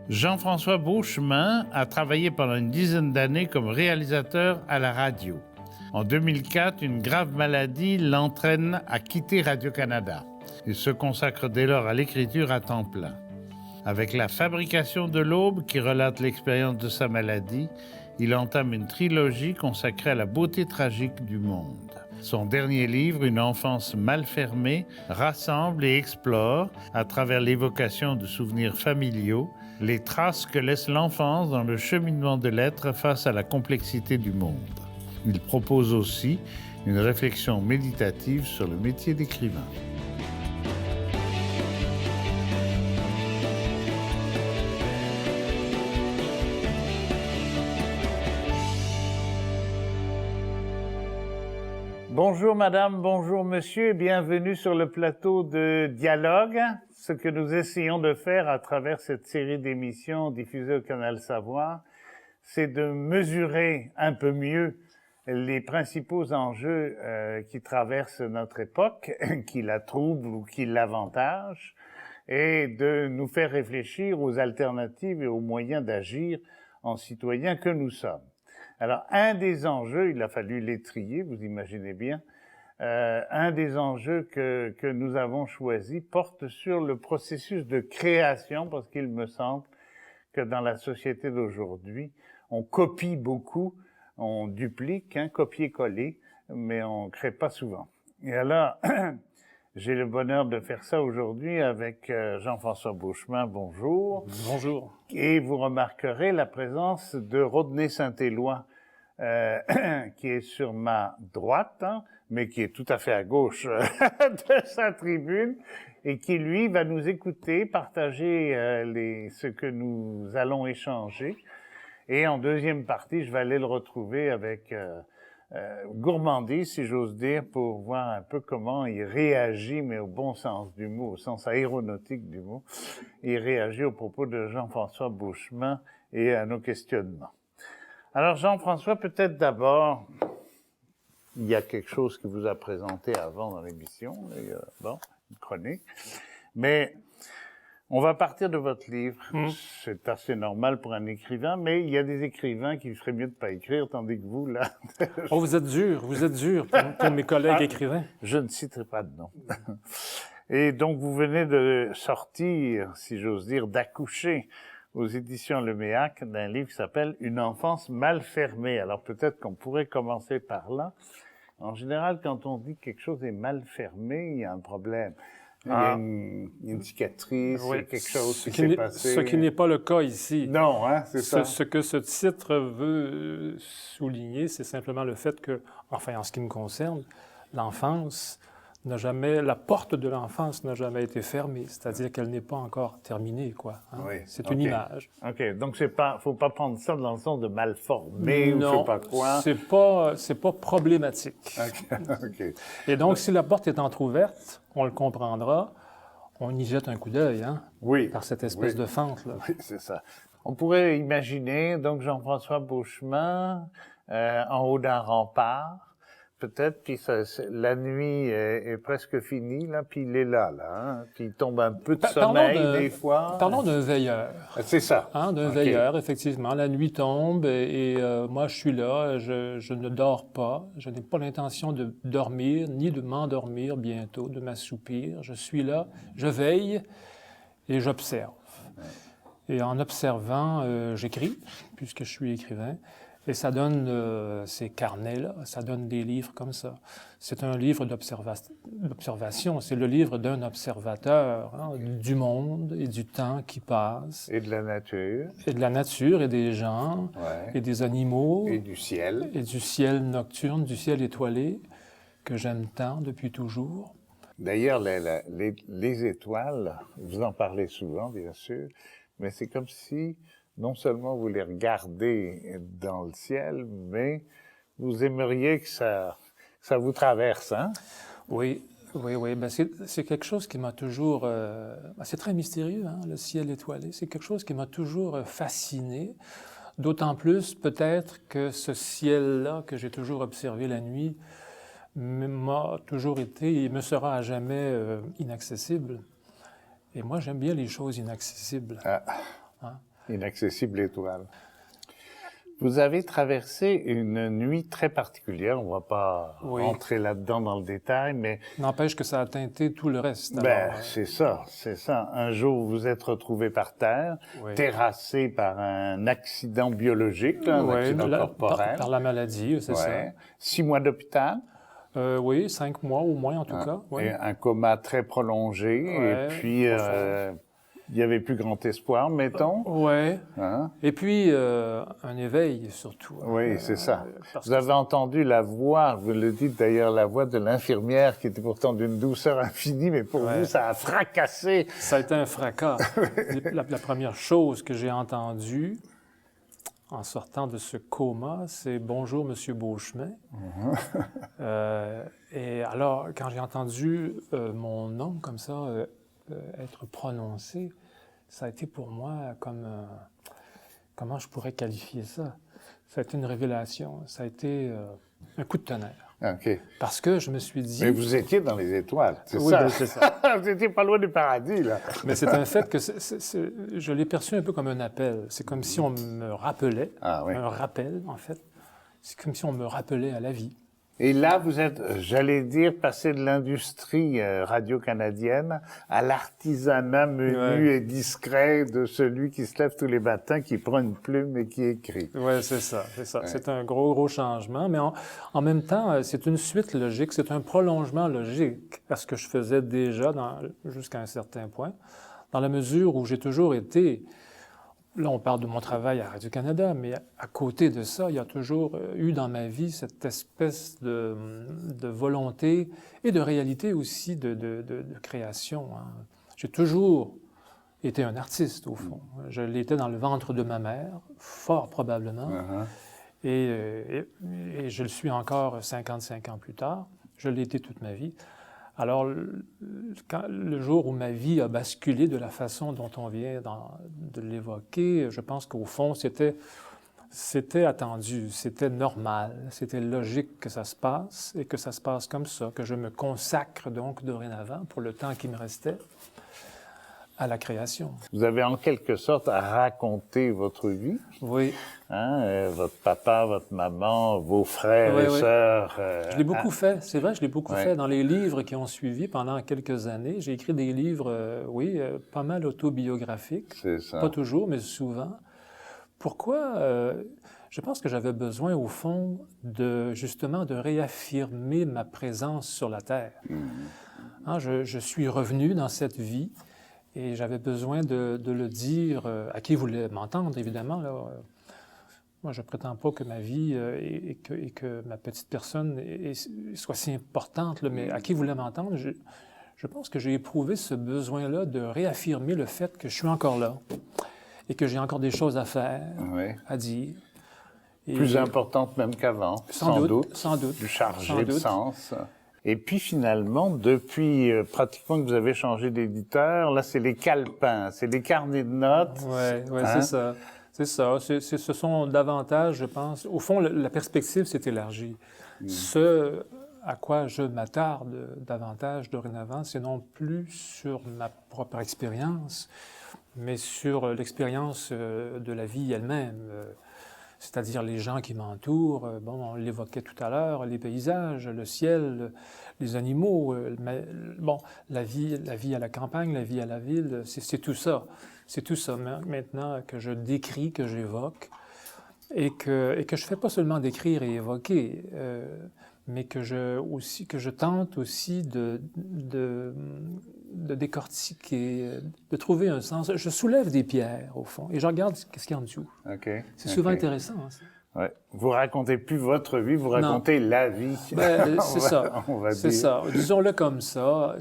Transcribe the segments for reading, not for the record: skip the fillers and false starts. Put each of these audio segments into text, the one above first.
Jean-François Beauchemin a travaillé pendant une dizaine d'années comme réalisateur à la radio. En 2004, une grave maladie l'entraîne à quitter Radio-Canada. Il se consacre dès lors à l'écriture à temps plein. Avec La Fabrication de l'aube, qui relate l'expérience de sa maladie, il entame une trilogie consacrée à la beauté tragique du monde. Son dernier livre, Une enfance mal fermée, rassemble et explore, à travers l'évocation de souvenirs familiaux, les traces que laisse l'enfance dans le cheminement de l'être face à la complexité du monde. Il propose aussi une réflexion méditative sur le métier d'écrivain. Bonjour madame, bonjour monsieur et bienvenue sur le plateau de Dialogue. Ce que nous essayons de faire à travers cette série d'émissions diffusées au Canal Savoir, c'est de mesurer un peu mieux les principaux enjeux qui traversent notre époque, qui la troublent ou qui l'avantagent, et de nous faire réfléchir aux alternatives et aux moyens d'agir en citoyens que nous sommes. Alors, un des enjeux, il a fallu l'étrier, vous imaginez bien, un des enjeux que nous avons choisi porte sur le processus de création, parce qu'il me semble que dans la société d'aujourd'hui, on copie beaucoup, on duplique, copier-coller, mais on ne crée pas souvent. Et alors, j'ai le bonheur de faire ça aujourd'hui avec Jean-François Beauchemin. Bonjour. Bonjour. Et vous remarquerez la présence de Rodney Saint-Éloi, qui est sur ma droite, mais qui est tout à fait à gauche de sa tribune, et qui, lui, va nous écouter, partager ce que nous allons échanger. Et en deuxième partie, je vais aller le retrouver avec gourmandise, si j'ose dire, pour voir un peu comment il réagit, mais au bon sens du mot, au sens aéronautique du mot. Il réagit au propos de Jean-François Beauchemin et à nos questionnements. Alors Jean-François, peut-être d'abord, il y a quelque chose qui vous a présenté avant dans l'émission, une chronique, mais on va partir de votre livre. C'est assez normal pour un écrivain, mais il y a des écrivains qui feraient mieux de ne pas écrire, tandis que vous, là... Oh, vous êtes dur pour mes collègues écrivains. Je ne citerai pas de nom. Et donc, vous venez de sortir, si j'ose dire, d'accoucher aux éditions Le Méac d'un livre qui s'appelle « Une enfance mal fermée ». Alors, peut-être qu'on pourrait commencer par là. En général, quand on dit que quelque chose est mal fermé, il y a un problème. Il y a une cicatrice, oui, il y a quelque chose qui s'est passé. Ce qui n'est pas le cas ici. Non, c'est ça. Ce que ce titre veut souligner, c'est simplement le fait que, enfin, en ce qui me concerne, l'enfance n'a jamais, la porte de l'enfance n'a jamais été fermée, c'est-à-dire qu'elle n'est pas encore terminée, quoi. Oui, c'est une image. OK, donc faut pas prendre ça dans le sens de mal formé ou je sais pas quoi. C'est pas problématique. OK. Et donc, si la porte est entrouverte, on le comprendra, on y jette un coup d'œil, par cette espèce de fente, là. Oui, c'est ça. On pourrait imaginer, donc, Jean-François Beauchemin, en haut d'un rempart, peut-être, puis la nuit est presque finie, là, puis il est là, puis il tombe un peu de sommeil, des fois. Parlons d'un veilleur. C'est ça. D'un veilleur, effectivement. La nuit tombe et moi, je suis là, je ne dors pas, je n'ai pas l'intention de dormir, ni de m'endormir bientôt, de m'assoupir. Je suis là, je veille et j'observe. Et en observant, j'écris, puisque je suis écrivain. Et ça donne ces carnets-là, ça donne des livres comme ça. C'est un livre d'observation, c'est le livre d'un observateur du monde et du temps qui passe. Et de la nature. Et de la nature et des gens, et des animaux. Et du ciel. Et du ciel nocturne, du ciel étoilé, que j'aime tant depuis toujours. D'ailleurs, les étoiles, vous en parlez souvent, bien sûr, mais c'est comme si... non seulement vous les regardez dans le ciel, mais vous aimeriez que ça vous traverse, Oui. Ben c'est quelque chose qui m'a toujours... c'est très mystérieux, le ciel étoilé. C'est quelque chose qui m'a toujours fasciné. D'autant plus, peut-être, que ce ciel-là, que j'ai toujours observé la nuit, m'a toujours été et me sera à jamais inaccessible. Et moi, j'aime bien les choses inaccessibles. Inaccessible étoile. Vous avez traversé une nuit très particulière, on ne va pas rentrer là-dedans dans le détail, mais... N'empêche que ça a teinté tout le reste. C'est ça. Un jour, vous vous êtes retrouvé par terre, terrassé par un accident biologique, un accident corporel. Par la maladie, c'est ça. 6 mois d'hôpital. Oui, 5 mois au moins, en tout cas. Et un coma très prolongé, et puis... il n'y avait plus grand espoir, mettons. Oui. Hein? Et puis, un éveil, surtout. Oui, c'est ça. Vous avez entendu la voix, vous le dites d'ailleurs, la voix de l'infirmière, qui était pourtant d'une douceur infinie, mais pour vous, ça a fracassé. Ça a été un fracas. la première chose que j'ai entendue en sortant de ce coma, c'est « Bonjour, Monsieur Beauchemin ». Et alors, quand j'ai entendu mon nom comme ça... être prononcé, ça a été pour moi comme... comment je pourrais qualifier ça? Ça a été une révélation, ça a été un coup de tonnerre. OK. Parce que je me suis dit... Mais vous étiez dans les étoiles, c'est ça? Oui, c'est ça. Vous n'étiez pas loin du paradis, là. Mais c'est un fait que je l'ai perçu un peu comme un appel. C'est comme si on me rappelait, un rappel, en fait. C'est comme si on me rappelait à la vie. Et là, vous êtes, j'allais dire, passé de l'industrie radio-canadienne à l'artisanat menu et discret de celui qui se lève tous les matins, qui prend une plume et qui écrit. Oui, c'est ça. Ouais. C'est un gros changement, mais en même temps, c'est une suite logique, c'est un prolongement logique à ce que je faisais déjà jusqu'à un certain point, dans la mesure où j'ai toujours été... Là, on parle de mon travail à Radio-Canada, mais à côté de ça, il y a toujours eu dans ma vie cette espèce de volonté et de réalité aussi de création. Hein. J'ai toujours été un artiste, au fond. Je l'étais dans le ventre de ma mère, fort probablement, et je le suis encore 55 ans plus tard. Je l'ai été toute ma vie. Alors, le jour où ma vie a basculé de la façon dont on vient de l'évoquer, je pense qu'au fond, c'était attendu, c'était normal, c'était logique que ça se passe et que ça se passe comme ça, que je me consacre donc dorénavant, pour le temps qui me restait, à la création. Vous avez en quelque sorte raconté votre vie. Oui. Votre papa, votre maman, vos frères et sœurs. Je l'ai beaucoup fait, c'est vrai, je l'ai beaucoup fait. Dans les livres qui ont suivi pendant quelques années, j'ai écrit des livres, pas mal autobiographiques. C'est ça. Pas toujours, mais souvent. Pourquoi? Je pense que j'avais besoin, au fond, justement, de réaffirmer ma présence sur la Terre. Je suis revenu dans cette vie. Et j'avais besoin de le dire à qui voulait m'entendre, évidemment. Là. Moi, je ne prétends pas que ma vie et que ma petite personne soit si importante, là, mais à qui voulait m'entendre, je pense que j'ai éprouvé ce besoin-là de réaffirmer le fait que je suis encore là et que j'ai encore des choses à faire, à dire. Plus importantes même qu'avant, sans doute. Plus chargées de sens. Et puis finalement, depuis pratiquement que vous avez changé d'éditeur, là c'est les calepins, c'est les carnets de notes. Oui, c'est ça. C'est ça. Ce sont davantage, je pense, au fond, la perspective s'est élargie. Ce à quoi je m'attarde davantage dorénavant, c'est non plus sur ma propre expérience, mais sur l'expérience de la vie elle-même. C'est-à-dire les gens qui m'entourent, on l'évoquait tout à l'heure, les paysages, le ciel, les animaux, la vie à la campagne, la vie à la ville, c'est tout ça. C'est tout ça maintenant que je décris, que j'évoque, et que je fais pas seulement décrire et évoquer, mais que je tente aussi de décortiquer, de trouver un sens. Je soulève des pierres, au fond, et je regarde ce qu'il y a en dessous. C'est souvent intéressant. Ouais. Vous racontez plus votre vie, vous racontez la vie. C'est ça. C'est ça. Disons-le comme ça.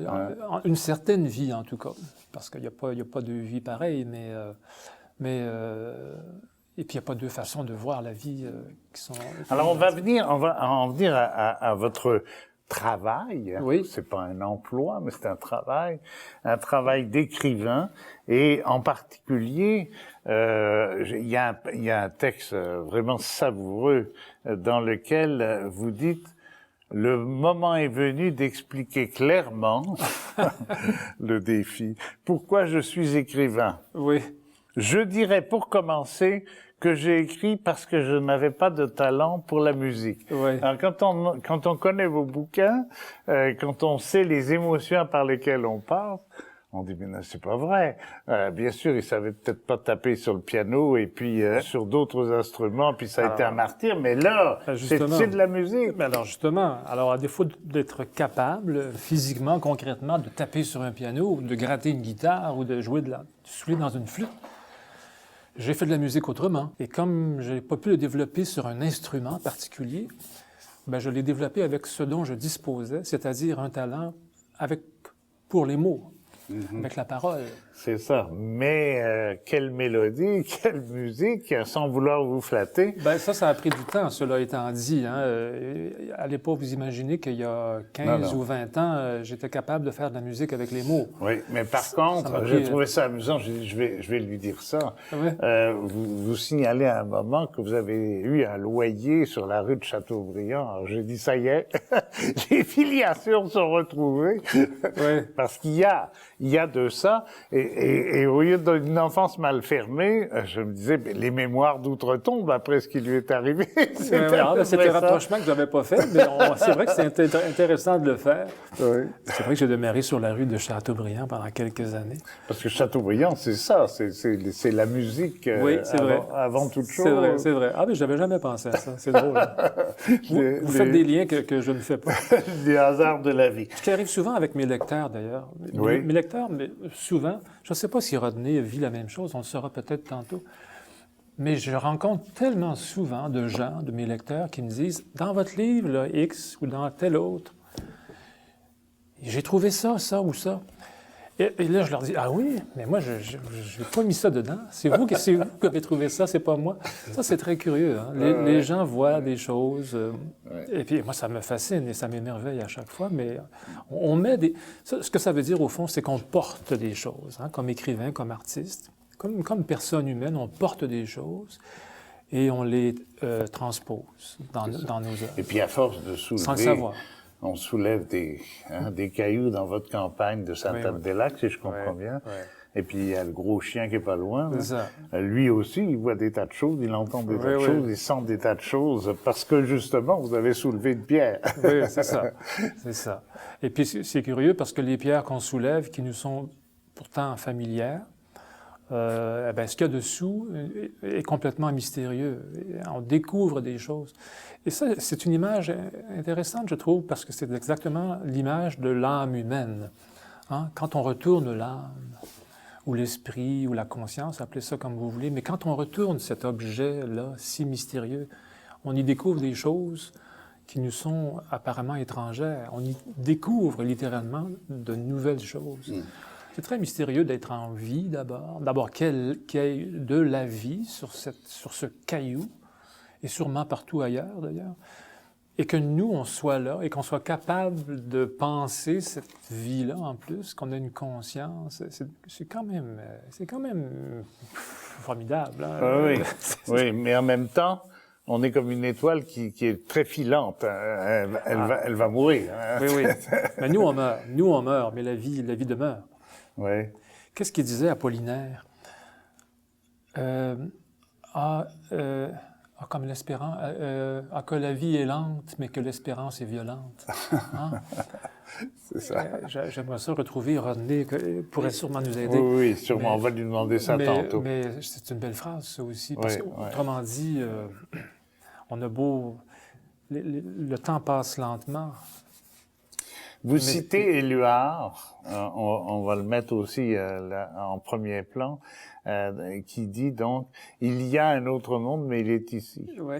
Une certaine vie, en tout cas. Parce qu'il n'y a pas de vie pareille, et puis, il n'y a pas deux façons de voir la vie qui sont... Alors, on va en venir à votre travail. Oui. C'est pas un emploi, mais c'est un travail d'écrivain. Et en particulier, il y a un texte vraiment savoureux dans lequel vous dites: le moment est venu d'expliquer clairement le défi. Pourquoi je suis écrivain? Oui. Je dirais pour commencer que j'ai écrit parce que je n'avais pas de talent pour la musique. Ouais. Alors quand on connaît vos bouquins, quand on sait les émotions par lesquelles on passe, on dit mais non, c'est pas vrai. Bien sûr, il savait peut-être pas taper sur le piano et puis sur d'autres instruments, puis ça a été un martyr. Mais là, c'est de la musique. Ben alors justement, à défaut d'être capable physiquement, concrètement, de taper sur un piano, ou de gratter une guitare ou de souffler dans une flûte, j'ai fait de la musique autrement. Et comme je n'ai pas pu le développer sur un instrument particulier, ben je l'ai développé avec ce dont je disposais, c'est-à-dire un talent pour les mots. Avec la parole. C'est ça. Mais quelle mélodie, quelle musique, sans vouloir vous flatter. Ben ça a pris du temps, cela étant dit. Hein. À l'époque, vous imaginez qu'il y a 15 ou 20 ans, j'étais capable de faire de la musique avec les mots. Oui, mais par contre, j'ai trouvé ça amusant, j'ai dit, je vais lui dire ça. Ouais. Vous signalez à un moment que vous avez eu un loyer sur la rue de Châteaubriand. Alors j'ai dit, ça y est, les filiations sont retrouvées. Ouais. Parce qu'il y a de ça, et au lieu d'une enfance mal fermée, je me disais, les mémoires d'outre-tombe après ce qui lui est arrivé. C'était un rapprochement que je n'avais pas fait, mais c'est vrai que c'est intéressant de le faire. Oui. C'est vrai que j'ai demeuré sur la rue de Châteaubriand pendant quelques années. Parce que Châteaubriand, c'est ça, c'est la musique avant toute chose. C'est vrai. Ah, mais je n'avais jamais pensé à ça, c'est drôle. Vous faites des liens que je ne fais pas. Des hasards de la vie. Ce qui arrive souvent avec mes lecteurs, d'ailleurs. Oui. Mes lecteurs, mais souvent, je ne sais pas si Rodney vit la même chose, on le saura peut-être tantôt, mais je rencontre tellement souvent de gens, de mes lecteurs, qui me disent, dans votre livre, là, X, ou dans tel autre, j'ai trouvé ça, ça ou ça. Et là, je leur dis, ah oui, mais moi, je n'ai pas mis ça dedans. C'est vous qui avez trouvé ça, c'est pas moi. Ça, c'est très curieux. Hein? Les gens voient des choses. Et puis, moi, ça me fascine et ça m'émerveille à chaque fois. Mais on met ce que ça veut dire, au fond, c'est qu'on porte des choses. Hein? Comme écrivain, comme artiste, comme personne humaine, on porte des choses et on les transpose dans nos œuvres. Et puis, à force de soulever... Sans le savoir. On soulève des cailloux dans votre campagne de Sainte-Anne-des-Lacs, si je comprends bien. Oui. Et puis, il y a le gros chien qui est pas loin. C'est ça. Lui aussi, il voit des tas de choses, il entend des tas de choses, il sent des tas de choses, parce que, justement, vous avez soulevé une pierre. Oui, c'est ça. C'est ça. Et puis, c'est curieux, parce que les pierres qu'on soulève, qui nous sont pourtant familières, ce qu'il y a dessous est complètement mystérieux. On découvre des choses. Et ça, c'est une image intéressante, je trouve, parce que c'est exactement l'image de l'âme humaine. Hein? Quand on retourne l'âme, ou l'esprit, ou la conscience, appelez ça comme vous voulez, mais quand on retourne cet objet-là, si mystérieux, on y découvre des choses qui nous sont apparemment étrangères. On y découvre littéralement de nouvelles choses. C'est très mystérieux d'être en vie d'abord. D'abord, qu'il y ait de la vie sur ce caillou, et sûrement partout ailleurs d'ailleurs, et que nous, on soit là, et qu'on soit capable de penser cette vie-là en plus, qu'on ait une conscience. C'est quand même formidable. Hein? Oui, oui, mais en même temps, on est comme une étoile qui est très filante. Elle va mourir. Hein? Oui. Mais nous, on meurt, mais la vie demeure. Oui. Qu'est-ce qu'il disait Apollinaire? Comme l'espérance, que la vie est lente, mais que l'espérance est violente. Hein? C'est ça. J'aimerais ça retrouver Rodney, pourrait sûrement nous aider. Oui, sûrement, on va lui demander ça tantôt. Mais c'est une belle phrase, ça aussi, parce qu'autrement dit, on a beau... Le temps passe lentement. Vous citez Éluard, on va le mettre aussi en premier plan, qui dit donc « Il y a un autre monde, mais il est ici. » Oui,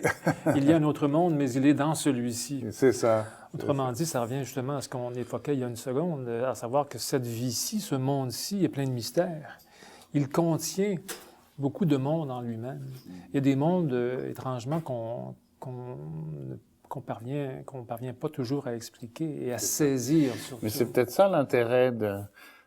il y a un autre monde, mais il est dans celui-ci. C'est ça. Autrement dit, ça revient justement à ce qu'on évoquait il y a une seconde, à savoir que cette vie-ci, ce monde-ci est plein de mystères. Il contient beaucoup de mondes en lui-même. Il y a des mondes, étrangement, qu'on parvient pas toujours à expliquer et à saisir. Surtout. Mais c'est peut-être ça l'intérêt de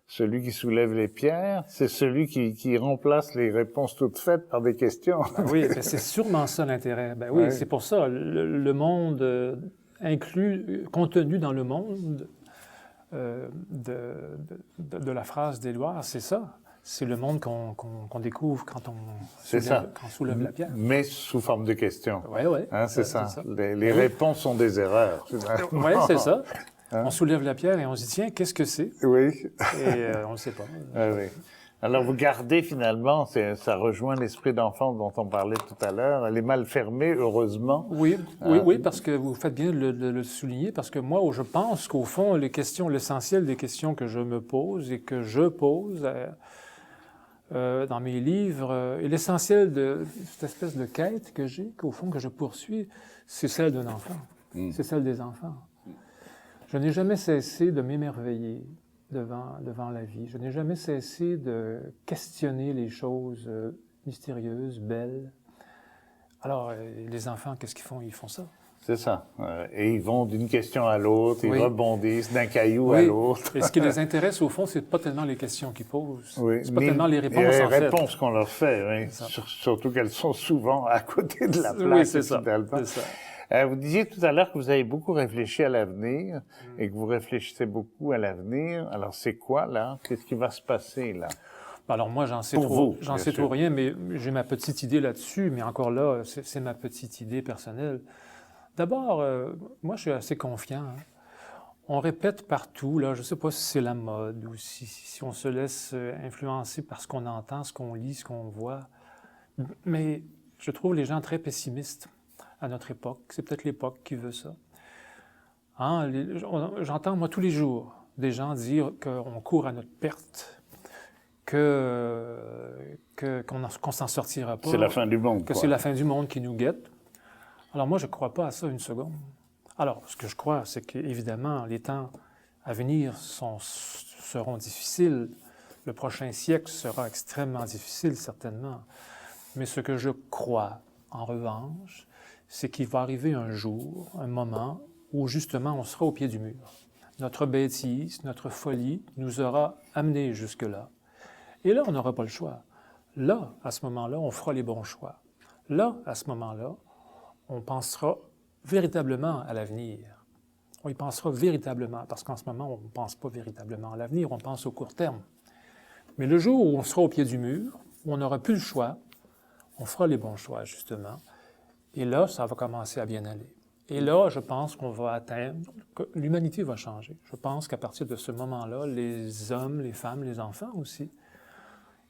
celui qui soulève les pierres, c'est celui qui remplace les réponses toutes faites par des questions. Oui, c'est sûrement ça l'intérêt. Oui, c'est pour ça, le monde contenu dans le monde de la phrase d'Éluard, c'est ça. C'est le monde qu'on découvre quand on soulève la pierre. Mais sous forme de questions. Oui, oui. Hein, c'est ça. Les réponses sont des erreurs. Oui, c'est ça. Hein? On soulève la pierre et on se dit, tiens, qu'est-ce que c'est? Oui. Et on ne le sait pas. Oui. Alors, vous gardez finalement, ça rejoint l'esprit d'enfant dont on parlait tout à l'heure. Elle est mal fermée, heureusement. Oui, oui, parce que vous faites bien de le souligner, parce que moi, je pense qu'au fond, l'essentiel des questions que je me pose et que je pose dans mes livres, et l'essentiel de cette espèce de quête que j'ai, qu'au fond, que je poursuis, c'est celle d'un enfant. C'est celle des enfants. Je n'ai jamais cessé de m'émerveiller devant la vie. Je n'ai jamais cessé de questionner les choses mystérieuses, belles. Alors, les enfants, qu'est-ce qu'ils font? Ils font ça. C'est ça. Et ils vont d'une question à l'autre, ils rebondissent d'un caillou à l'autre. Et ce qui les intéresse, au fond, c'est pas tellement les questions qu'ils posent. Oui. C'est pas tellement les réponses, les réponses qu'on leur fait, oui. Surtout qu'elles sont souvent à côté de la plaque. Oui, c'est ça. Vous disiez tout à l'heure que vous avez beaucoup réfléchi à l'avenir et que vous réfléchissez beaucoup à l'avenir. Alors, c'est quoi, là? Qu'est-ce qui va se passer, là? Alors moi, j'en sais trop rien, mais j'ai ma petite idée là-dessus, mais encore là, c'est ma petite idée personnelle. D'abord, moi, je suis assez confiant. Hein. On répète partout, là, je ne sais pas si c'est la mode ou si on se laisse influencer par ce qu'on entend, ce qu'on lit, ce qu'on voit, mais je trouve les gens très pessimistes à notre époque. C'est peut-être l'époque qui veut ça. Hein, j'entends, moi, tous les jours, des gens dire qu'on court à notre perte, qu'on s'en sortira pas. C'est la fin du monde. Que c'est la fin du monde qui nous guette. Alors moi, je ne crois pas à ça une seconde. Alors, ce que je crois, c'est qu'évidemment, les temps à venir seront difficiles. Le prochain siècle sera extrêmement difficile, certainement. Mais ce que je crois, en revanche, c'est qu'il va arriver un jour, un moment, où justement on sera au pied du mur. Notre bêtise, notre folie nous aura amenés jusque-là. Et là, on n'aura pas le choix. Là, à ce moment-là, on fera les bons choix. Là, à ce moment-là, on pensera véritablement à l'avenir. On y pensera véritablement, parce qu'en ce moment, on ne pense pas véritablement à l'avenir, on pense au court terme. Mais le jour où on sera au pied du mur, où on n'aura plus le choix, on fera les bons choix, justement. Et là, ça va commencer à bien aller. Et là, je pense qu'on va atteindre, que l'humanité va changer. Je pense qu'à partir de ce moment-là, les hommes, les femmes, les enfants aussi,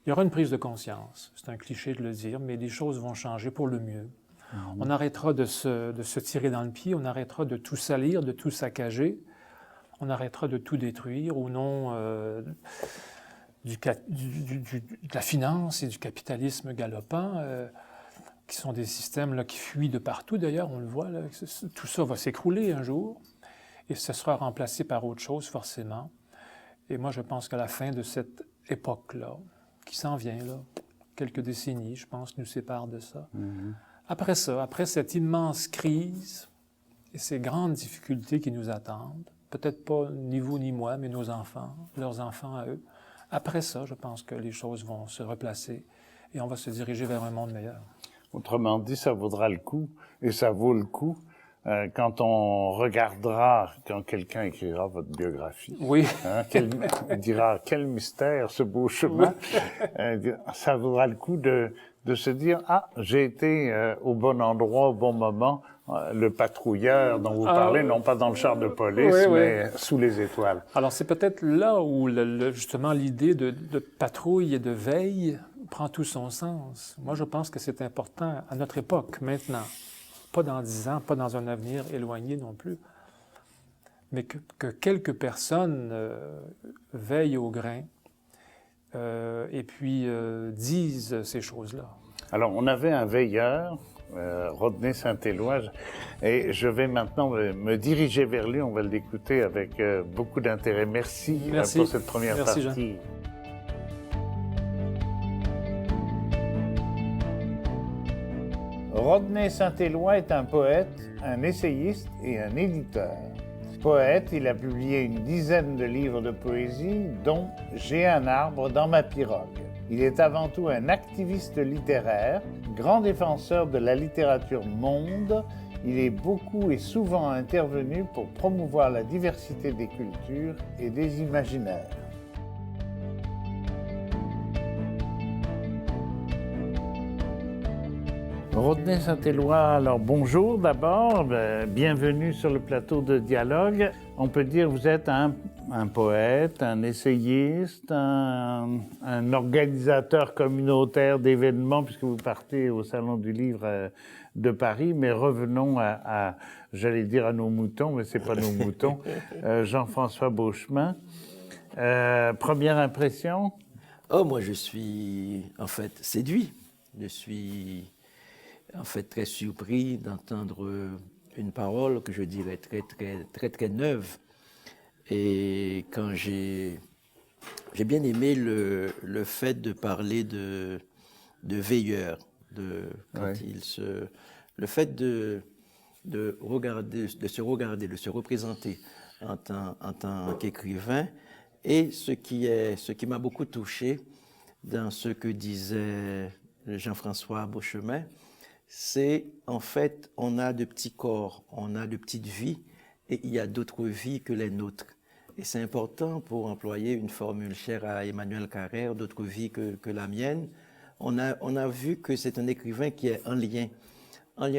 il y aura une prise de conscience. C'est un cliché de le dire, mais les choses vont changer pour le mieux. On arrêtera de se tirer dans le pied, on arrêtera de tout salir, de tout saccager, on arrêtera de tout détruire au nom de la finance et du capitalisme galopant, qui sont des systèmes là, qui fuient de partout. D'ailleurs, on le voit, là, tout ça va s'écrouler un jour et ce sera remplacé par autre chose, forcément. Et moi, je pense qu'à la fin de cette époque-là, qui s'en vient, là, quelques décennies, je pense, nous séparent de ça. Après ça, après cette immense crise et ces grandes difficultés qui nous attendent, peut-être pas ni vous ni moi, mais nos enfants, leurs enfants à eux, après ça, je pense que les choses vont se replacer et on va se diriger vers un monde meilleur. Autrement dit, ça vaudra le coup, et ça vaut le coup, quand on regardera, quand quelqu'un écrira votre biographie. Oui. Hein, il dira, quel mystère, ce beau chemin. Ça vaudra le coup de se dire, ah, j'ai été au bon endroit, au bon moment, le patrouilleur dont vous parlez, non pas dans le char de police, mais sous les étoiles. Alors, c'est peut-être là où, justement, l'idée de patrouille et de veille prend tout son sens. Moi, je pense que c'est important à notre époque, maintenant. Pas dans 10 ans, pas dans un avenir éloigné non plus. Mais que quelques personnes veillent au grain et puis disent ces choses-là. Alors, on avait un veilleur, Rodney Saint-Éloi, et je vais maintenant me diriger vers lui. On va l'écouter avec beaucoup d'intérêt. Merci pour cette première partie. Jean. Rodney Saint-Éloi est un poète, un essayiste et un éditeur. Poète, il a publié une dizaine de livres de poésie, dont « J'ai un arbre dans ma pirogue ». Il est avant tout un activiste littéraire, grand défenseur de la littérature monde. Il est beaucoup et souvent intervenu pour promouvoir la diversité des cultures et des imaginaires. Rodney Saint-Éloi, alors bonjour d'abord, bienvenue sur le plateau de Dialogue. On peut dire que vous êtes un poète, un essayiste, un organisateur communautaire d'événements, puisque vous partez au Salon du Livre de Paris. Mais revenons j'allais dire à nos moutons, mais ce n'est pas nos moutons, Jean-François Beauchemin. Première impression? Oh, moi je suis en fait séduit. Je suis en fait très surpris d'entendre une parole que je dirais très neuve. Et quand j'ai bien aimé le fait de parler de veilleur, le fait de regarder, de se regarder, de se représenter en tant qu'écrivain. Et ce qui m'a beaucoup touché dans ce que disait Jean-François Beauchemin, c'est en fait, on a de petits corps, on a de petites vies, et il y a d'autres vies que les nôtres. Et c'est important, pour employer une formule chère à Emmanuel Carrère, d'autres vies que la mienne. On a vu que c'est un écrivain qui est en lien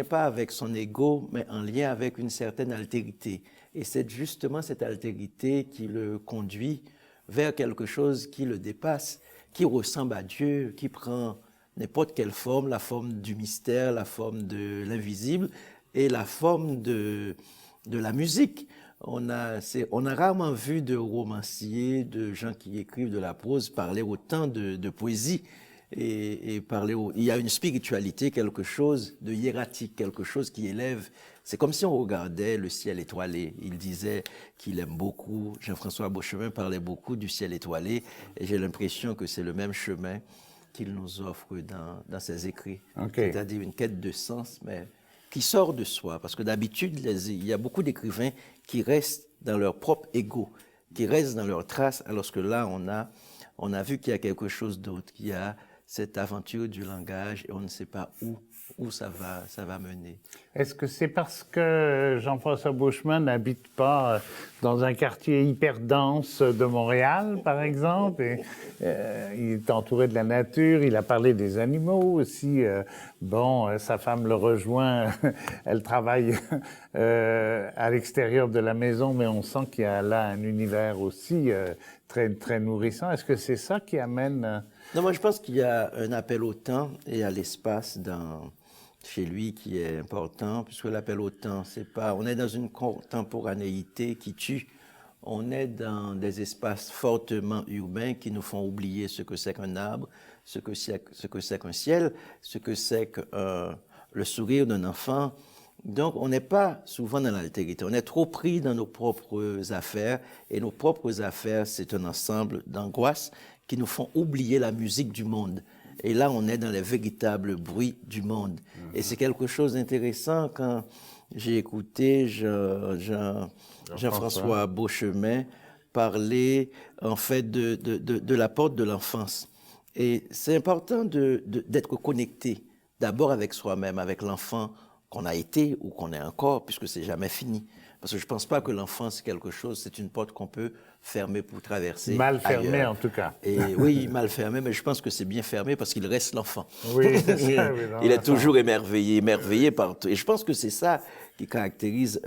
pas avec son ego, mais en lien avec une certaine altérité. Et c'est justement cette altérité qui le conduit vers quelque chose qui le dépasse, qui ressemble à Dieu, qui prend n'importe quelle forme, la forme du mystère, la forme de l'invisible et la forme de la musique. On a rarement vu de romanciers, de gens qui écrivent de la prose parler autant de poésie et parler. Il y a une spiritualité, quelque chose de hiératique, quelque chose qui élève. C'est comme si on regardait le ciel étoilé. Il disait qu'il aime beaucoup. Jean-François Beauchemin parlait beaucoup du ciel étoilé et j'ai l'impression que c'est le même chemin qu'il nous offre dans ses écrits. Okay. C'est-à-dire une quête de sens, mais qui sort de soi. Parce que d'habitude, il y a beaucoup d'écrivains qui restent dans leur propre ego, qui restent dans leurs traces, alors que là, on a vu qu'il y a quelque chose d'autre, qu'il y a cette aventure du langage et on ne sait pas où ça va mener. Est-ce que c'est parce que Jean-François Beauchemin n'habite pas dans un quartier hyper dense de Montréal, par exemple, et il est entouré de la nature, il a parlé des animaux aussi. Sa femme le rejoint, elle travaille à l'extérieur de la maison, mais on sent qu'il y a là un univers aussi très, très nourrissant. Est-ce que c'est ça qui amène... Non, moi je pense qu'il y a un appel au temps et à l'espace chez lui qui est important, puisque l'appel au temps, c'est pas... On est dans une contemporanéité qui tue. On est dans des espaces fortement urbains qui nous font oublier ce que c'est qu'un arbre, ce que c'est qu'un ciel, ce que c'est que le sourire d'un enfant. Donc, on n'est pas souvent dans l'altérité. On est trop pris dans nos propres affaires. Et nos propres affaires, c'est un ensemble d'angoisses qui nous font oublier la musique du monde. Et là, on est dans les véritables bruits du monde. Et c'est quelque chose d'intéressant quand j'ai écouté Jean-François Beauchemin parler, en fait, de la porte de l'enfance. Et c'est important d'être connecté, d'abord avec soi-même, avec l'enfant qu'on a été ou qu'on est encore, puisque c'est jamais fini. Parce que je ne pense pas que l'enfance, c'est quelque chose, c'est une porte qu'on peut fermer pour traverser. Mal fermée, en tout cas. Et oui, mal fermé, mais je pense que c'est bien fermé parce qu'il reste l'enfant. Oui, c'est ça. Oui, il est toujours émerveillé par tout. Et je pense que c'est ça qui caractérise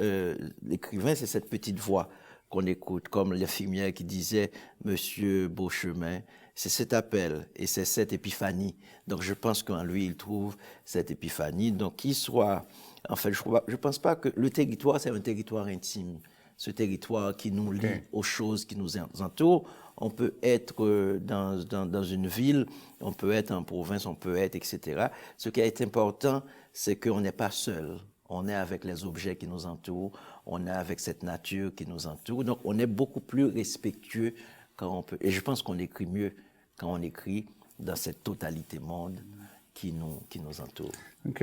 l'écrivain, c'est cette petite voix qu'on écoute, comme l'infirmière qui disait « Monsieur Beauchemin », c'est cet appel et c'est cette épiphanie. Donc je pense qu'en lui, il trouve cette épiphanie. Donc qu'il soit... En fait, je ne pense pas que le territoire, c'est un territoire intime. Ce territoire qui nous lie aux choses qui nous entourent. On peut être dans une ville, on peut être en province, on peut être, etc. Ce qui est important, c'est qu'on n'est pas seul. On est avec les objets qui nous entourent, on est avec cette nature qui nous entoure. Donc, on est beaucoup plus respectueux quand on peut. Et je pense qu'on écrit mieux quand on écrit dans cette totalité monde qui nous entoure. OK.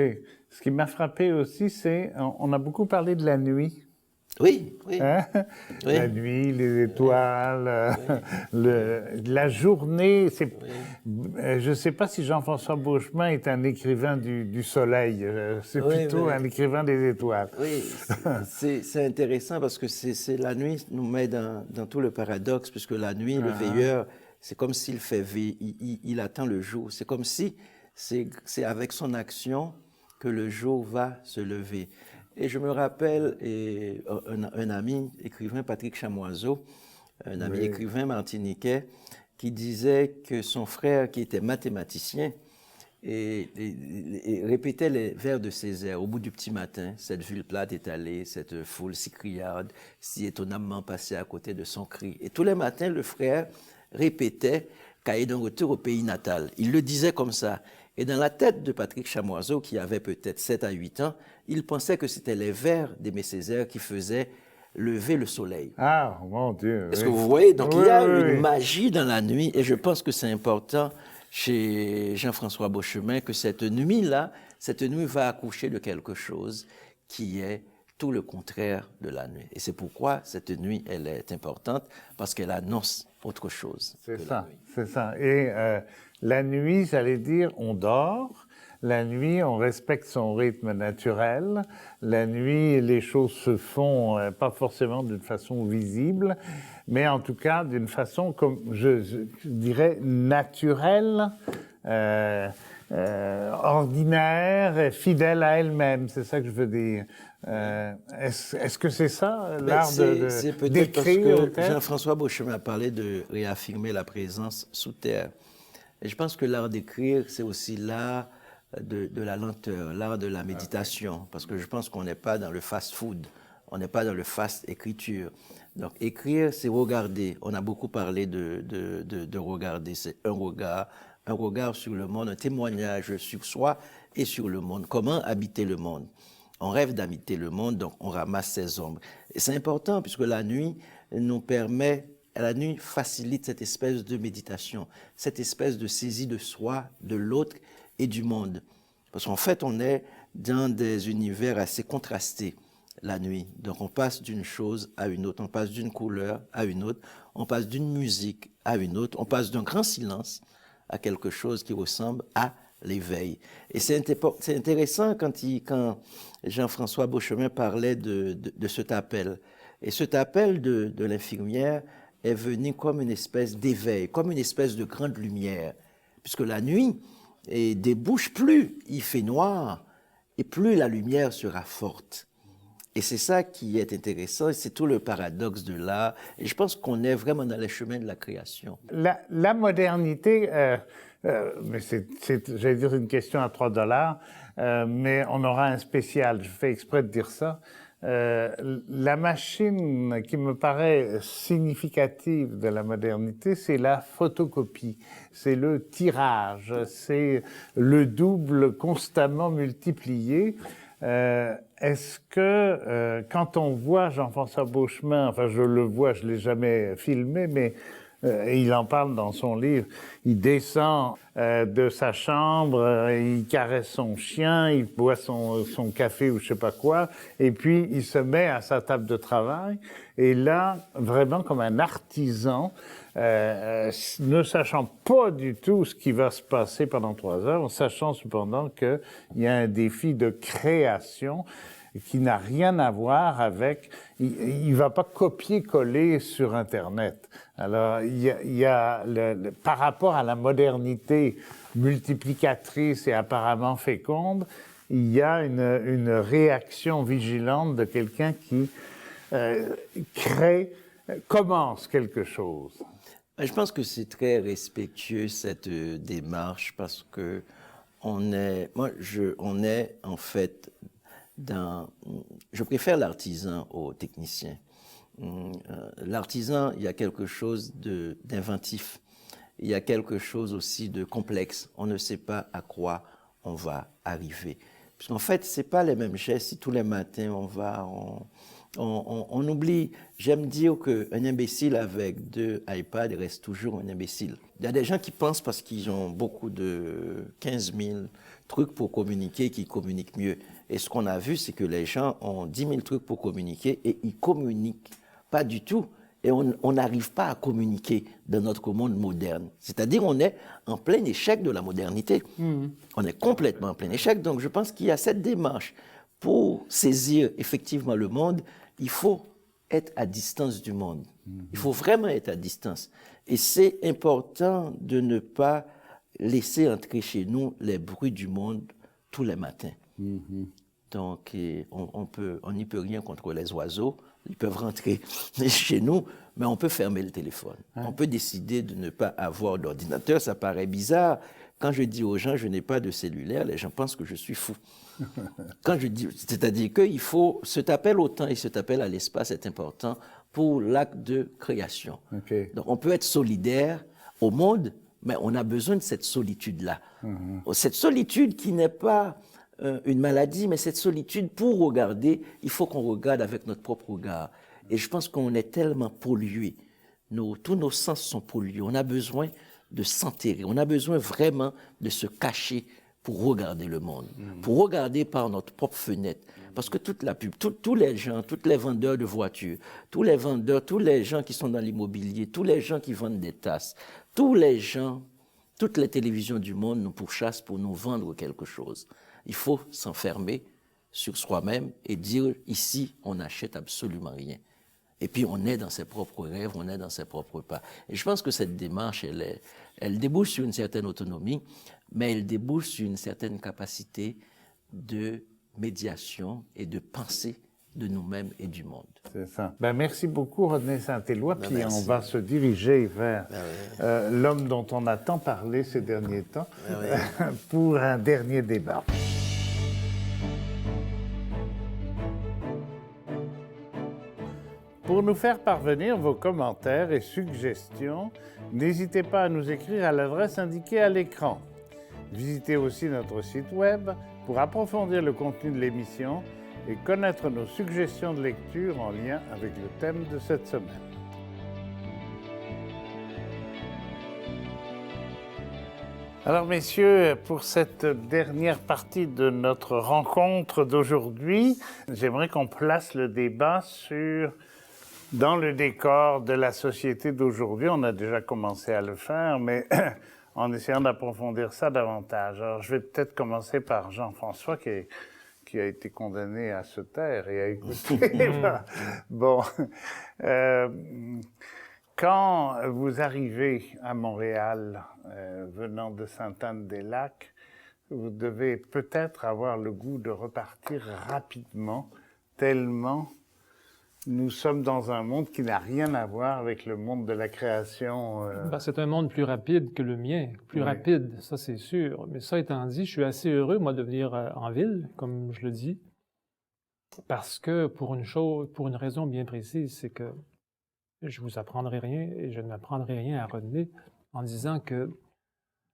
Ce qui m'a frappé aussi, c'est on a beaucoup parlé de la nuit. Oui, oui. Hein? Oui. La nuit, les étoiles, oui. La journée. Je ne sais pas si Jean-François Beauchemin est un écrivain du soleil. C'est plutôt un écrivain des étoiles. Oui, c'est intéressant parce que la nuit nous met dans tout le paradoxe, puisque la nuit, le veilleur, c'est comme s'il attend le jour. C'est comme si c'est avec son action que le jour va se lever. Et je me rappelle un ami écrivain, Patrick Chamoiseau, un ami écrivain martiniquais, qui disait que son frère, qui était mathématicien, et répétait les vers de Césaire au bout du petit matin. Cette ville plate étalée, cette foule si criarde, si étonnamment passée à côté de son cri. Et tous les matins, le frère répétait cahier d'un retour au pays natal. Il le disait comme ça. Et dans la tête de Patrick Chamoiseau, qui avait peut-être 7 à 8 ans, il pensait que c'était les vers d'Aimé Césaire qui faisaient lever le soleil. Ah, mon Dieu. Est-ce que vous voyez? Donc il y a une magie dans la nuit, et je pense que c'est important chez Jean-François Beauchemin que cette nuit-là, cette nuit va accoucher de quelque chose qui est tout le contraire de la nuit. Et c'est pourquoi cette nuit, elle est importante, parce qu'elle annonce autre chose. C'est ça, c'est ça. Et la nuit, j'allais dire, on dort. La nuit, on respecte son rythme naturel. La nuit, les choses se font pas forcément d'une façon visible, mais en tout cas d'une façon, comme je dirais, naturelle, ordinaire, fidèle à elle-même. C'est ça que je veux dire. Est-ce que c'est ça, l'art c'est peut-être parce d'écrire que Jean-François Beauchemin a parlé de réaffirmer la présence sous terre. Et je pense que l'art d'écrire, c'est aussi l'art de la lenteur, l'art de la méditation, parce que je pense qu'on n'est pas dans le fast-food, on n'est pas dans le fast-écriture. Donc écrire, c'est regarder. On a beaucoup parlé de regarder, c'est un regard sur le monde, un témoignage sur soi et sur le monde. Comment habiter le monde? On rêve d'habiter le monde, donc on ramasse ses ombres. Et c'est important puisque la nuit nous permet, la nuit facilite cette espèce de méditation, cette espèce de saisie de soi, de l'autre et du monde. Parce qu'en fait, on est dans des univers assez contrastés la nuit. Donc on passe d'une chose à une autre, on passe d'une couleur à une autre, on passe d'une musique à une autre, on passe d'un grand silence à quelque chose qui ressemble à l'éveil. Et c'est intéressant quand Jean-François Beauchemin parlait de cet appel. Et cet appel de l'infirmière est venu comme une espèce d'éveil, comme une espèce de grande lumière. Puisque la nuit débouche, plus il fait noir et plus la lumière sera forte. Et c'est ça qui est intéressant, et c'est tout le paradoxe de l'art. Et je pense qu'on est vraiment dans les chemins de la création. La modernité, mais j'allais dire une question à $3, mais on aura un spécial, je fais exprès de dire ça. La machine qui me paraît significative de la modernité, c'est la photocopie, c'est le tirage, c'est le double constamment multiplié. Est-ce que quand on voit Jean-François Beauchemin, enfin je le vois, je ne l'ai jamais filmé, mais il en parle dans son livre, il descend de sa chambre, il caresse son chien, il boit son café ou je sais pas quoi, et puis il se met à sa table de travail, et là, vraiment comme un artisan, ne sachant pas du tout ce qui va se passer pendant 3 heures, en sachant cependant qu'il y a un défi de création qui n'a rien à voir avec... Il ne va pas copier-coller sur Internet. Alors, il y a par rapport à la modernité multiplicatrice et apparemment féconde, il y a une réaction vigilante de quelqu'un qui commence quelque chose. Je pense que c'est très respectueux cette démarche parce que on est en fait je préfère l'artisan au technicien. L'artisan, il y a quelque chose d'inventif, il y a quelque chose aussi de complexe. On ne sait pas à quoi on va arriver. Puisqu'en fait, c'est pas les mêmes gestes. Si tous les matins on oublie. J'aime dire qu'un imbécile avec 2 iPads reste toujours un imbécile. Il y a des gens qui pensent parce qu'ils ont beaucoup de 15 000 trucs pour communiquer, qu'ils communiquent mieux. Et ce qu'on a vu, c'est que les gens ont 10 000 trucs pour communiquer et ils communiquent pas du tout. Et on n'arrive pas à communiquer dans notre monde moderne. C'est-à-dire on est en plein échec de la modernité. On est complètement en plein échec. Donc je pense qu'il y a cette démarche. Pour saisir effectivement le monde, il faut être à distance du monde. Il faut vraiment être à distance. Et c'est important de ne pas laisser entrer chez nous les bruits du monde tous les matins. Donc, on n'y peut rien contre les oiseaux. Ils peuvent rentrer chez nous, mais on peut fermer le téléphone. On peut décider de ne pas avoir d'ordinateur. Ça paraît bizarre. Quand je dis aux gens, je n'ai pas de cellulaire, les gens pensent que je suis fou. Quand je dis, c'est-à-dire qu'il faut, cet appel au temps et cet appel à l'espace est important pour l'acte de création. Donc, on peut être solidaire au monde, mais on a besoin de cette solitude-là. Cette solitude qui n'est pas une maladie, mais cette solitude, pour regarder, il faut qu'on regarde avec notre propre regard. Et je pense qu'on est tellement pollués. Tous nos sens sont pollués. On a besoin de s'enterrer. On a besoin vraiment de se cacher pour regarder le monde, pour regarder par notre propre fenêtre. Parce que toute la pub, tous les gens, tous les vendeurs de voitures, tous les vendeurs, tous les gens qui sont dans l'immobilier, tous les gens qui vendent des tasses, tous les gens, toutes les télévisions du monde nous pourchassent pour nous vendre quelque chose. Il faut s'enfermer sur soi-même et dire, ici, on n'achète absolument rien. Et puis, on est dans ses propres rêves, on est dans ses propres pas. Et je pense que cette démarche, elle débouche sur une certaine autonomie, mais elle débouche sur une certaine capacité de médiation et de pensée de nous-mêmes et du monde. C'est ça. Merci beaucoup, Rodney Saint-Éloi. Puis on va se diriger vers l'homme dont on a tant parlé ces derniers temps pour un dernier débat. Pour nous faire parvenir vos commentaires et suggestions, n'hésitez pas à nous écrire à l'adresse indiquée à l'écran. Visitez aussi notre site web pour approfondir le contenu de l'émission et connaître nos suggestions de lecture en lien avec le thème de cette semaine. Alors, messieurs, pour cette dernière partie de notre rencontre d'aujourd'hui, j'aimerais qu'on place le débat dans le décor de la société d'aujourd'hui. On a déjà commencé à le faire, mais en essayant d'approfondir ça davantage. Alors, je vais peut-être commencer par Jean-François, qui a été condamné à se taire et à écouter. Bon, quand vous arrivez à Montréal, venant de Sainte-Anne-des-Lacs, vous devez peut-être avoir le goût de repartir rapidement, tellement nous sommes dans un monde qui n'a rien à voir avec le monde de la création. C'est un monde plus rapide que le mien, plus rapide, ça c'est sûr. Mais ça étant dit, je suis assez heureux, moi, de venir en ville, comme je le dis, parce que pour une raison bien précise, c'est que je vous apprendrai rien et je n'apprendrai rien à Rodney en disant que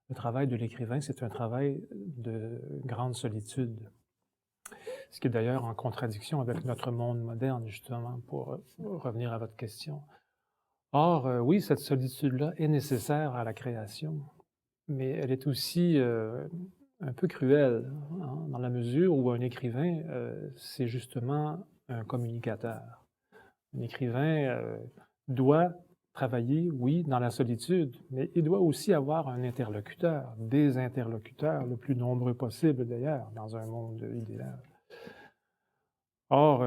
le travail de l'écrivain, c'est un travail de grande solitude. Ce qui est d'ailleurs en contradiction avec notre monde moderne, justement, pour revenir à votre question. Or, oui, cette solitude-là est nécessaire à la création, mais elle est aussi un peu cruelle, hein, dans la mesure où un écrivain, c'est justement un communicateur. Un écrivain doit travailler, oui, dans la solitude, mais il doit aussi avoir un interlocuteur, des interlocuteurs, le plus nombreux possible d'ailleurs, dans un monde idéal. Or,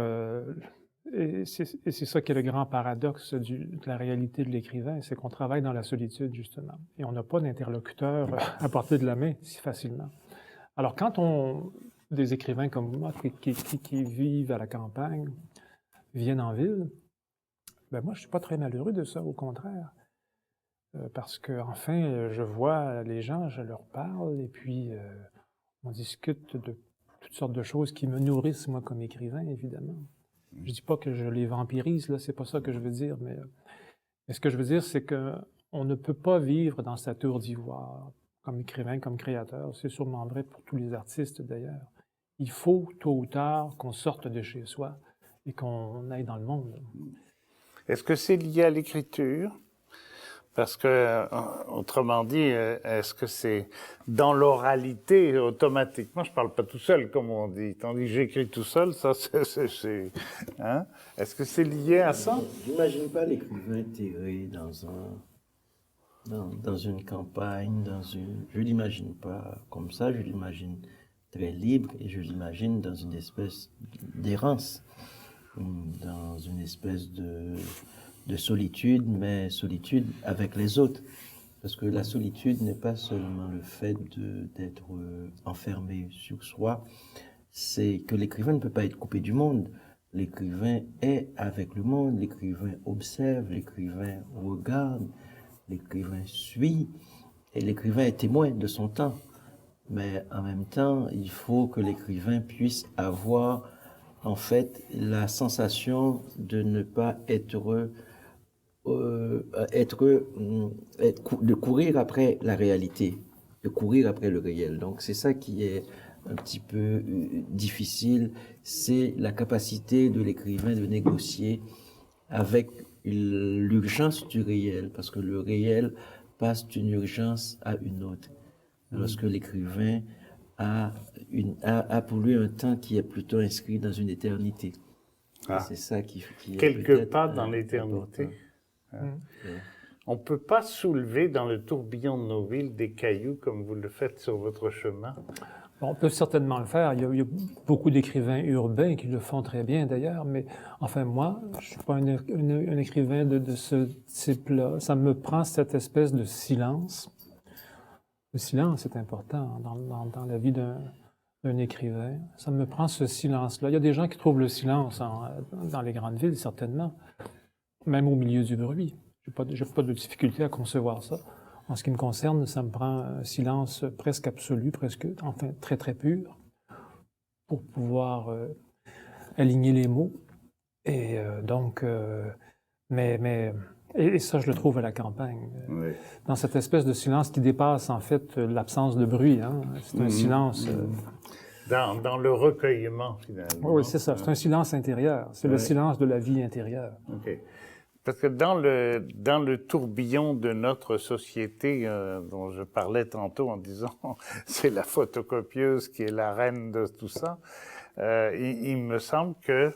et c'est ça qui est le grand paradoxe de la réalité de l'écrivain, c'est qu'on travaille dans la solitude, justement, et on n'a pas d'interlocuteur à portée de la main si facilement. Alors, quand des écrivains comme moi qui vivent à la campagne viennent en ville, moi, je ne suis pas très malheureux de ça, au contraire. Parce que, enfin, je vois les gens, je leur parle, et puis on discute de toutes sortes de choses qui me nourrissent, moi, comme écrivain, évidemment. Je dis pas que je les vampirise, là, c'est pas ça que je veux dire, mais ce que je veux dire, c'est qu'on ne peut pas vivre dans sa tour d'ivoire, comme écrivain, comme créateur. C'est sûrement vrai pour tous les artistes, d'ailleurs. Il faut, tôt ou tard, qu'on sorte de chez soi et qu'on aille dans le monde. Est-ce que c'est lié à l'écriture? Parce que, autrement dit, est-ce que c'est dans l'oralité, automatiquement, je parle pas tout seul, comme on dit, tandis que j'écris tout seul, ça, c'est hein? Est-ce que c'est lié à ça? J'imagine pas l'écrivain terré dans une campagne, je l'imagine pas comme ça, je l'imagine très libre et je l'imagine dans une espèce d'errance, dans une espèce de solitude, mais solitude avec les autres. Parce que la solitude n'est pas seulement le fait d'être enfermé sur soi, c'est que l'écrivain ne peut pas être coupé du monde. L'écrivain est avec le monde, l'écrivain observe, l'écrivain regarde, l'écrivain suit, et l'écrivain est témoin de son temps. Mais en même temps, il faut que l'écrivain puisse avoir, en fait, la sensation de ne pas de courir après la réalité, de courir après le réel. Donc c'est ça qui est un petit peu difficile, c'est la capacité de l'écrivain de négocier avec l'urgence du réel, parce que le réel passe d'une urgence à une autre. Lorsque l'écrivain a pour lui un temps qui est plutôt inscrit dans une éternité. Ah. C'est ça qui est quelque part dans l'éternité. On ne peut pas soulever dans le tourbillon de nos villes des cailloux comme vous le faites sur votre chemin. On peut certainement le faire. Il y a beaucoup d'écrivains urbains qui le font très bien d'ailleurs, mais enfin moi, je ne suis pas un écrivain de ce type-là. Ça me prend cette espèce de silence. Le silence est important dans la vie d'un écrivain. Ça me prend ce silence-là. Il y a des gens qui trouvent le silence dans les grandes villes, certainement, même au milieu du bruit. J'ai pas de difficulté à concevoir ça. En ce qui me concerne, ça me prend un silence presque absolu, enfin très très pur, pour pouvoir aligner les mots. Et et ça, je le trouve à la campagne. Oui. Dans cette espèce de silence qui dépasse en fait l'absence de bruit. Hein. C'est un silence. Dans le recueillement, finalement. Oui, c'est ça. C'est un silence intérieur. C'est le silence de la vie intérieure. OK. Parce que dans le tourbillon de notre société, dont je parlais tantôt en disant c'est la photocopieuse qui est la reine de tout ça, il me semble que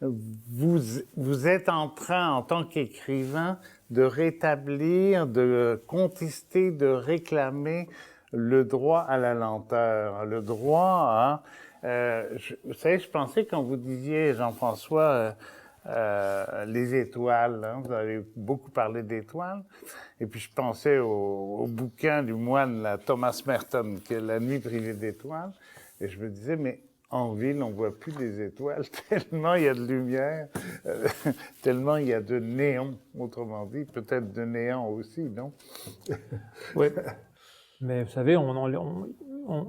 vous êtes en train, en tant qu'écrivain, de rétablir, de contester, de réclamer le droit à la lenteur, le droit à... vous savez, je pensais quand vous disiez, Jean-François, les étoiles, hein, vous avez beaucoup parlé d'étoiles, et puis je pensais au bouquin du moine là, Thomas Merton, qui est La nuit privée d'étoiles, et je me disais, mais en ville, on voit plus les étoiles, tellement il y a de lumière, tellement il y a de néon, autrement dit, peut-être de néant aussi, non? Oui. Mais vous savez,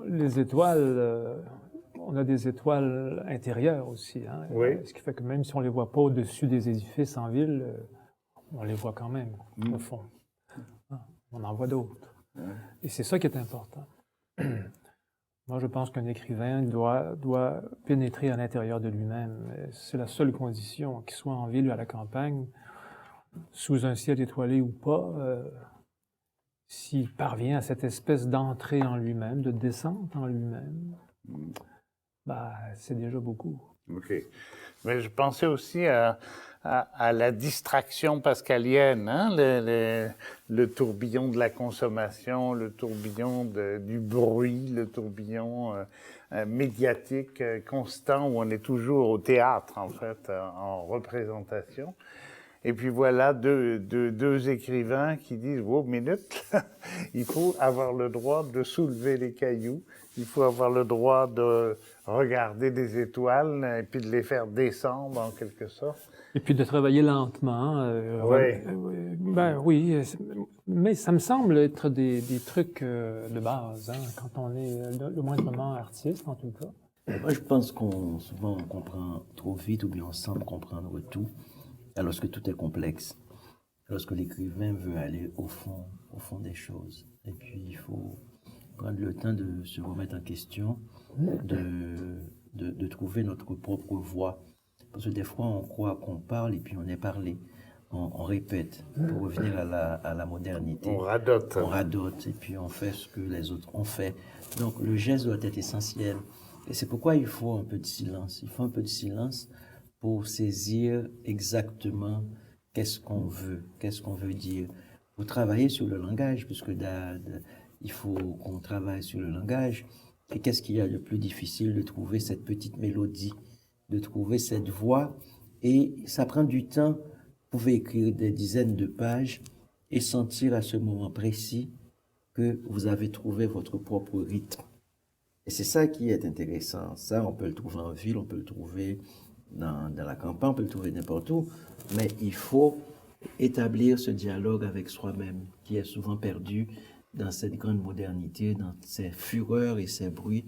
les étoiles, on a des étoiles intérieures aussi. Hein, oui. Ce qui fait que même si on ne les voit pas au-dessus des édifices en ville, on les voit quand même, au fond. On en voit d'autres. Et c'est ça qui est important. Moi, je pense qu'un écrivain doit pénétrer à l'intérieur de lui-même. C'est la seule condition, qu'il soit en ville ou à la campagne, sous un ciel étoilé ou pas, s'il parvient à cette espèce d'entrée en lui-même, de descente en lui-même, c'est déjà beaucoup. OK. Mais je pensais aussi à la distraction pascalienne, hein? Le tourbillon de la consommation, le tourbillon du bruit, le tourbillon médiatique constant où on est toujours au théâtre, en fait, en représentation. Et puis voilà deux écrivains qui disent « Wow, minute, il faut avoir le droit de soulever les cailloux, il faut avoir le droit de regarder des étoiles et puis de les faire descendre en quelque sorte. » Et puis de travailler lentement. Oui, mais ça me semble être des trucs de base, hein, quand on est le moindrement artiste, en tout cas. Moi, je pense souvent on comprend trop vite ou bien on semble comprendre tout, alors que tout est complexe. Lorsque l'écrivain veut aller au fond des choses. Et puis, il faut prendre le temps de se remettre en question, de trouver notre propre voix. Parce que des fois, on croit qu'on parle et puis on est parlé. On répète pour revenir à la modernité. On radote. On radote et puis on fait ce que les autres ont fait. Donc, le geste doit être essentiel. Et c'est pourquoi il faut un peu de silence. Il faut un peu de silence pour saisir exactement qu'est-ce qu'on veut dire. Pour travailler sur le langage, puisque il faut qu'on travaille sur le langage. Et qu'est-ce qu'il y a de plus difficile de trouver cette petite mélodie, de trouver cette voix. Et ça prend du temps. Vous pouvez écrire des dizaines de pages et sentir à ce moment précis que vous avez trouvé votre propre rythme. Et c'est ça qui est intéressant. Ça, on peut le trouver en ville, on peut le trouver dans la campagne, on peut le trouver n'importe où. Mais il faut établir ce dialogue avec soi-même, qui est souvent perdu dans cette grande modernité, dans ces fureurs et ces bruits.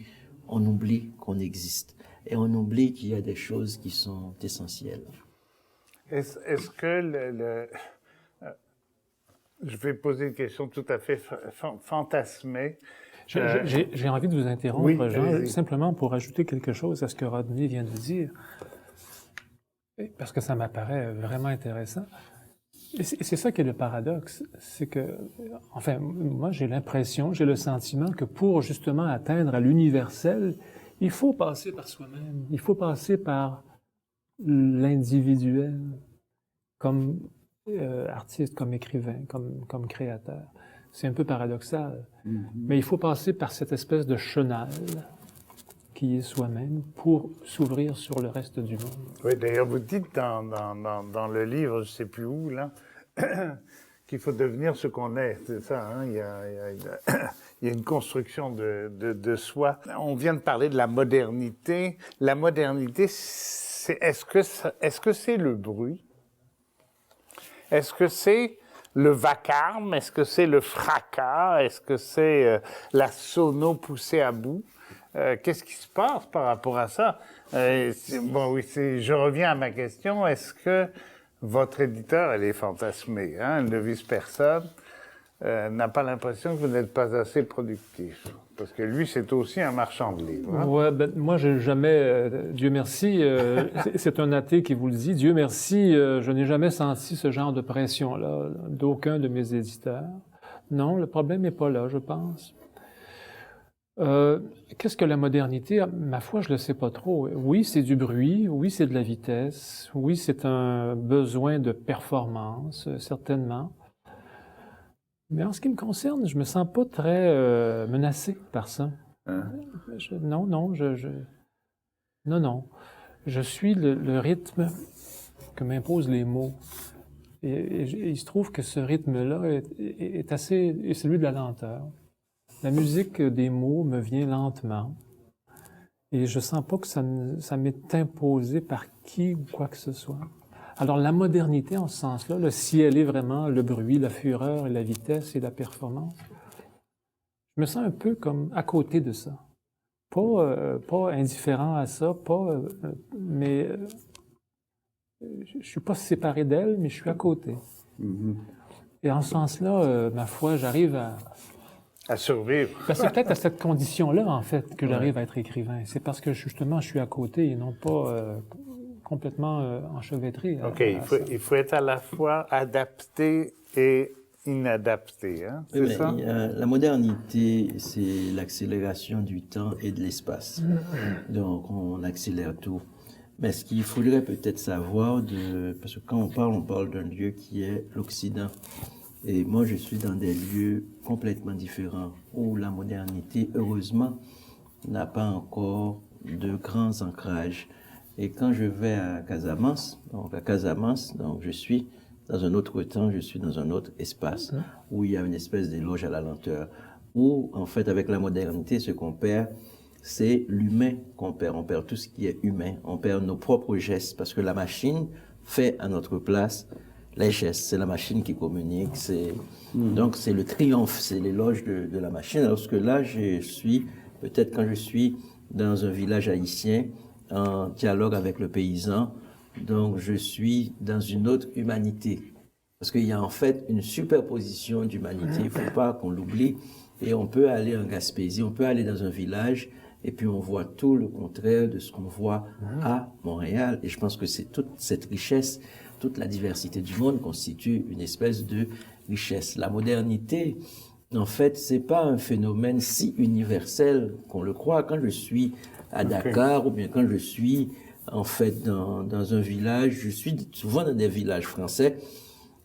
On oublie qu'on existe. Et on oublie qu'il y a des choses qui sont essentielles. Est-ce que je vais poser une question tout à fait fantasmée. J'ai envie de vous interrompre, oui, Jean, simplement pour ajouter quelque chose à ce que Rodney vient de dire, parce que ça m'apparaît vraiment intéressant. Et c'est ça qui est le paradoxe, c'est que, enfin, moi j'ai l'impression, j'ai le sentiment que pour justement atteindre à l'universel, il faut passer par soi-même, il faut passer par l'individuel, comme artiste, comme écrivain, comme créateur. C'est un peu paradoxal, mais il faut passer par cette espèce de chenal qui est soi-même pour s'ouvrir sur le reste du monde. Oui, d'ailleurs, vous dites dans le livre, je ne sais plus où, là, qu'il faut devenir ce qu'on est, c'est ça, hein? Il y a une construction de soi. On vient de parler de la modernité. La modernité, est-ce que c'est le bruit? Est-ce que c'est le vacarme? Est-ce que c'est le fracas? Est-ce que c'est la sono poussée à bout? Qu'est-ce qui se passe par rapport à ça? Bon, oui, je reviens à ma question. Est-ce que votre éditeur, elle est fantasmée, hein? Elle ne vise personne, n'a pas l'impression que vous n'êtes pas assez productif? Parce que lui, c'est aussi un marchand de livres. Hein? Ouais, ben, moi, j'ai jamais, Dieu merci, c'est un athée qui vous le dit, Dieu merci, je n'ai jamais senti ce genre de pression-là d'aucun de mes éditeurs. Non, le problème n'est pas là, je pense. Qu'est-ce que la modernité? Ma foi, je ne le sais pas trop. Oui, c'est du bruit, oui, c'est de la vitesse, oui, c'est un besoin de performance, certainement. Mais en ce qui me concerne, je me sens pas très menacé par ça. Non. Je suis le rythme que m'imposent les mots. Et il se trouve que ce rythme-là est celui de la lenteur. La musique des mots me vient lentement. Et je sens pas que ça m'est imposé par qui ou quoi que ce soit. Alors, la modernité, en ce sens-là, si elle est vraiment le bruit, la fureur, et la vitesse et la performance, je me sens un peu comme à côté de ça. Pas indifférent à ça, mais je suis pas séparé d'elle, mais je suis à côté. Mm-hmm. Et en ce sens-là, ma foi, j'arrive à survivre. Ben, c'est peut-être à cette condition-là, en fait, que j'arrive à être écrivain. C'est parce que, justement, je suis à côté et non pas complètement enchevêtré. OK, il faut être à la fois adapté et inadapté, hein? C'est ça? La modernité, c'est l'accélération du temps et de l'espace. Donc, on accélère tout. Mais ce qu'il faudrait peut-être savoir, parce que quand on parle d'un lieu qui est l'Occident. Et moi, je suis dans des lieux complètement différents où la modernité, heureusement, n'a pas encore de grands ancrages. Et quand je vais à Casamance, donc je suis dans un autre temps, je suis dans un autre espace où il y a une espèce d'éloge à la lenteur. Où, en fait, avec la modernité, ce qu'on perd, c'est l'humain qu'on perd. On perd tout ce qui est humain. On perd nos propres gestes parce que la machine fait à notre place les gestes. C'est la machine qui communique. Donc, c'est le triomphe, c'est l'éloge de la machine. Alors que là, peut-être quand je suis dans un village haïtien, en dialogue avec le paysan, donc je suis dans une autre humanité. Parce qu'il y a en fait une superposition d'humanité, il ne faut pas qu'on l'oublie. Et on peut aller en Gaspésie, on peut aller dans un village, et puis on voit tout le contraire de ce qu'on voit à Montréal. Et je pense que c'est toute cette richesse, toute la diversité du monde constitue une espèce de richesse. La modernité, en fait, c'est pas un phénomène si universel qu'on le croit. Quand je suis à Dakar, ou bien quand je suis en fait dans un village, je suis souvent dans des villages français,